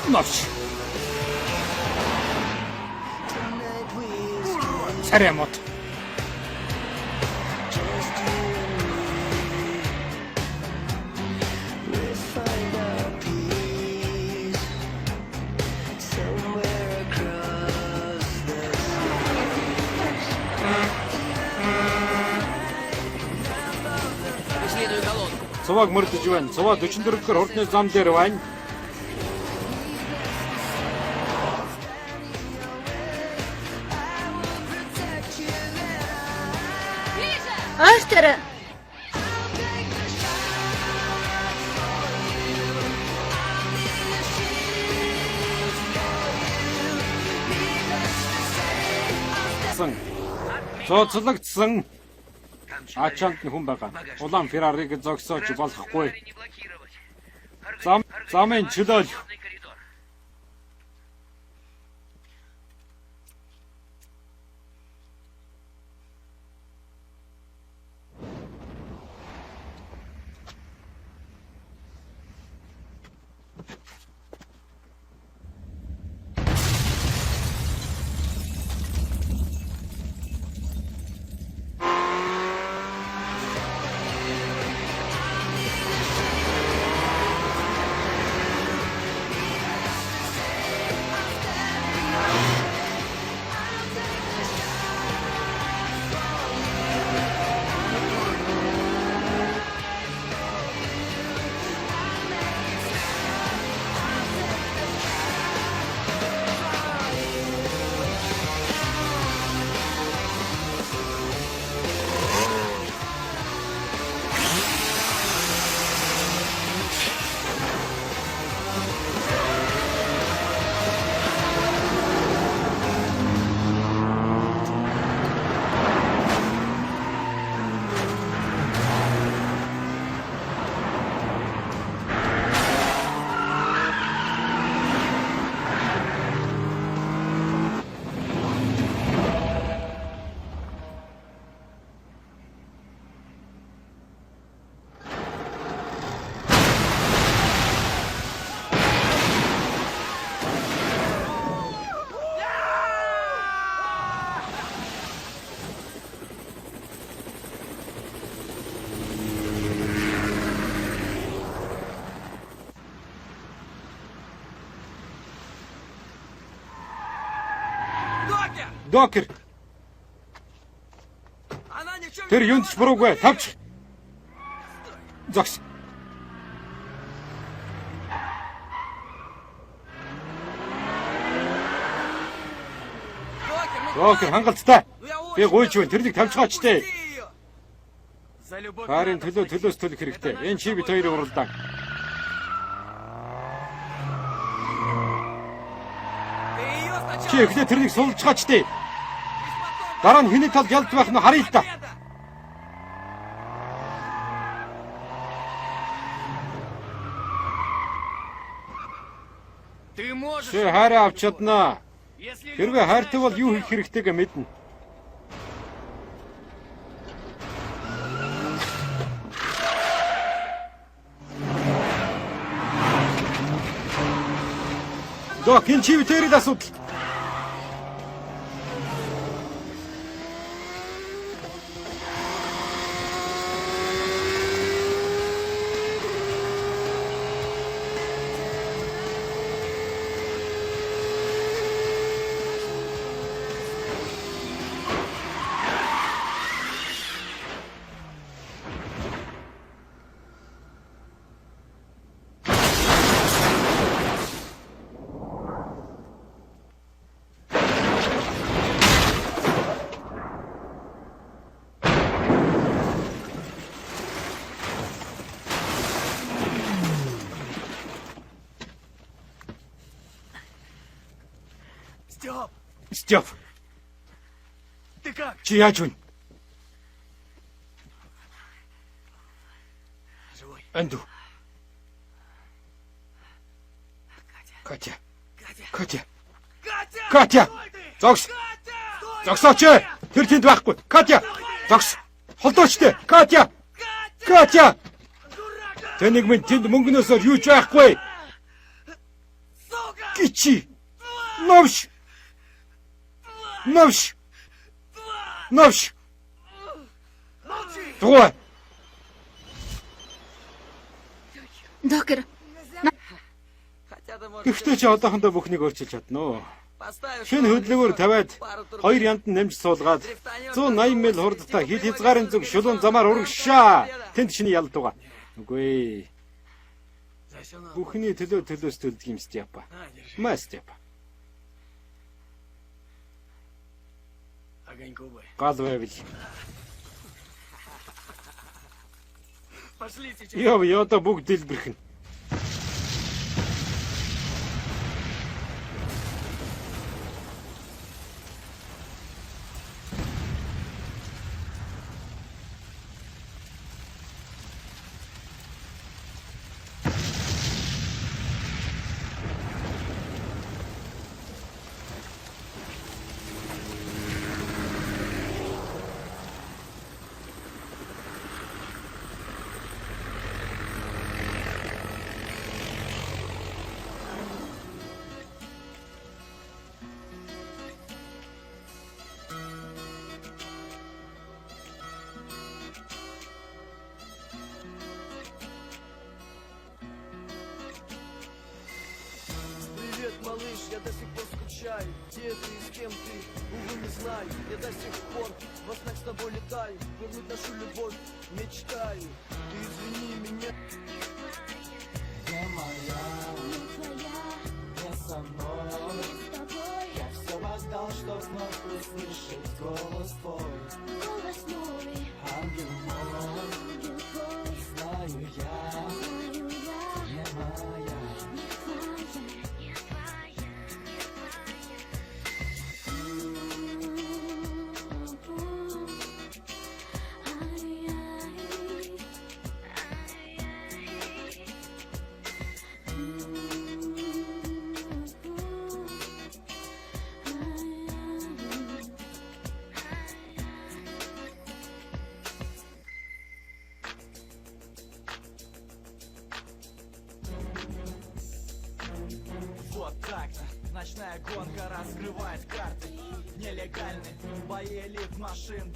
Навч. Царемот. Преследую колонну. Цуваг мөрдөж байна. Цуваа 44-р хурдны зам дээр байна. Артер. Цоцлогдсон. Ачаанд нь хүн байгаа. Улаан Феррариг зогсоож болохгүй. Не блокировать. Замын чөлөөл. Коридор. Докер. Тэр юунд ч буруугүй. Тавч. Зогс. Докер хангалттай. Би гуйж байна. Тэрлэг тавьчихаач тээ. Харин төлөөс төлөх хэрэгтэй. Энэ чи бит хоёрын уралдаан. Чи эхлээ тэрнийг сулжгаач тээ. Дараа нь хэний талд ялж байх нь харъя л та. Ты можешь... Чи хайраа авч чаднаа. Хэрвээ хайртай бол юу хийх хэрэгтэйг мэднэ. Док, энэ чи битэрийн асуудал. Степ. Ты как? Чи яаж вэ? Живой. Анду. Катя. Катя. Катя. Зогс. Зогсооч. Тэр тэнд байхгүй. Катя. Зогс. Холдоочтой. Катя. Катя. Тэнийг минь тэнд мөнгнөөсөө юу ч байхгүй. Кичи. Новш. Новш. Новш. Туа. Доктор, Гэхдээ чи одоохондоо бүхнийг өөрчилж чадна уу? Шинэ хөдөлгөөр тавиад хоёр янд нь нэмж суулгаад 180 мил хурдтай хил хязгаарын зүг шулуун замаар урагшаа. Тэнд чиний ялд байгаа. Үгүй. Бүхний төлөөс төлдөг юм Степа. Ма Степа. Огоньку бы. Гал байвал. Пошли сейчас. Яв одоо бүгд дэлбэрхэн. Привет, малыш, я до сих пор скучаю. Где ты и с кем ты? Увы, не знаю. Я до сих пор во снах с тобой летаю. Вернуть нашу любовь мечтаю. Ты извини меня. Не моя, не со мной. Я все отдал, чтоб вновь услышать голос твой. Ангел мой, знаю я, не моя. Вот так-то. Ночная гонка раскрывает карты. Нелегальный бои элит машин.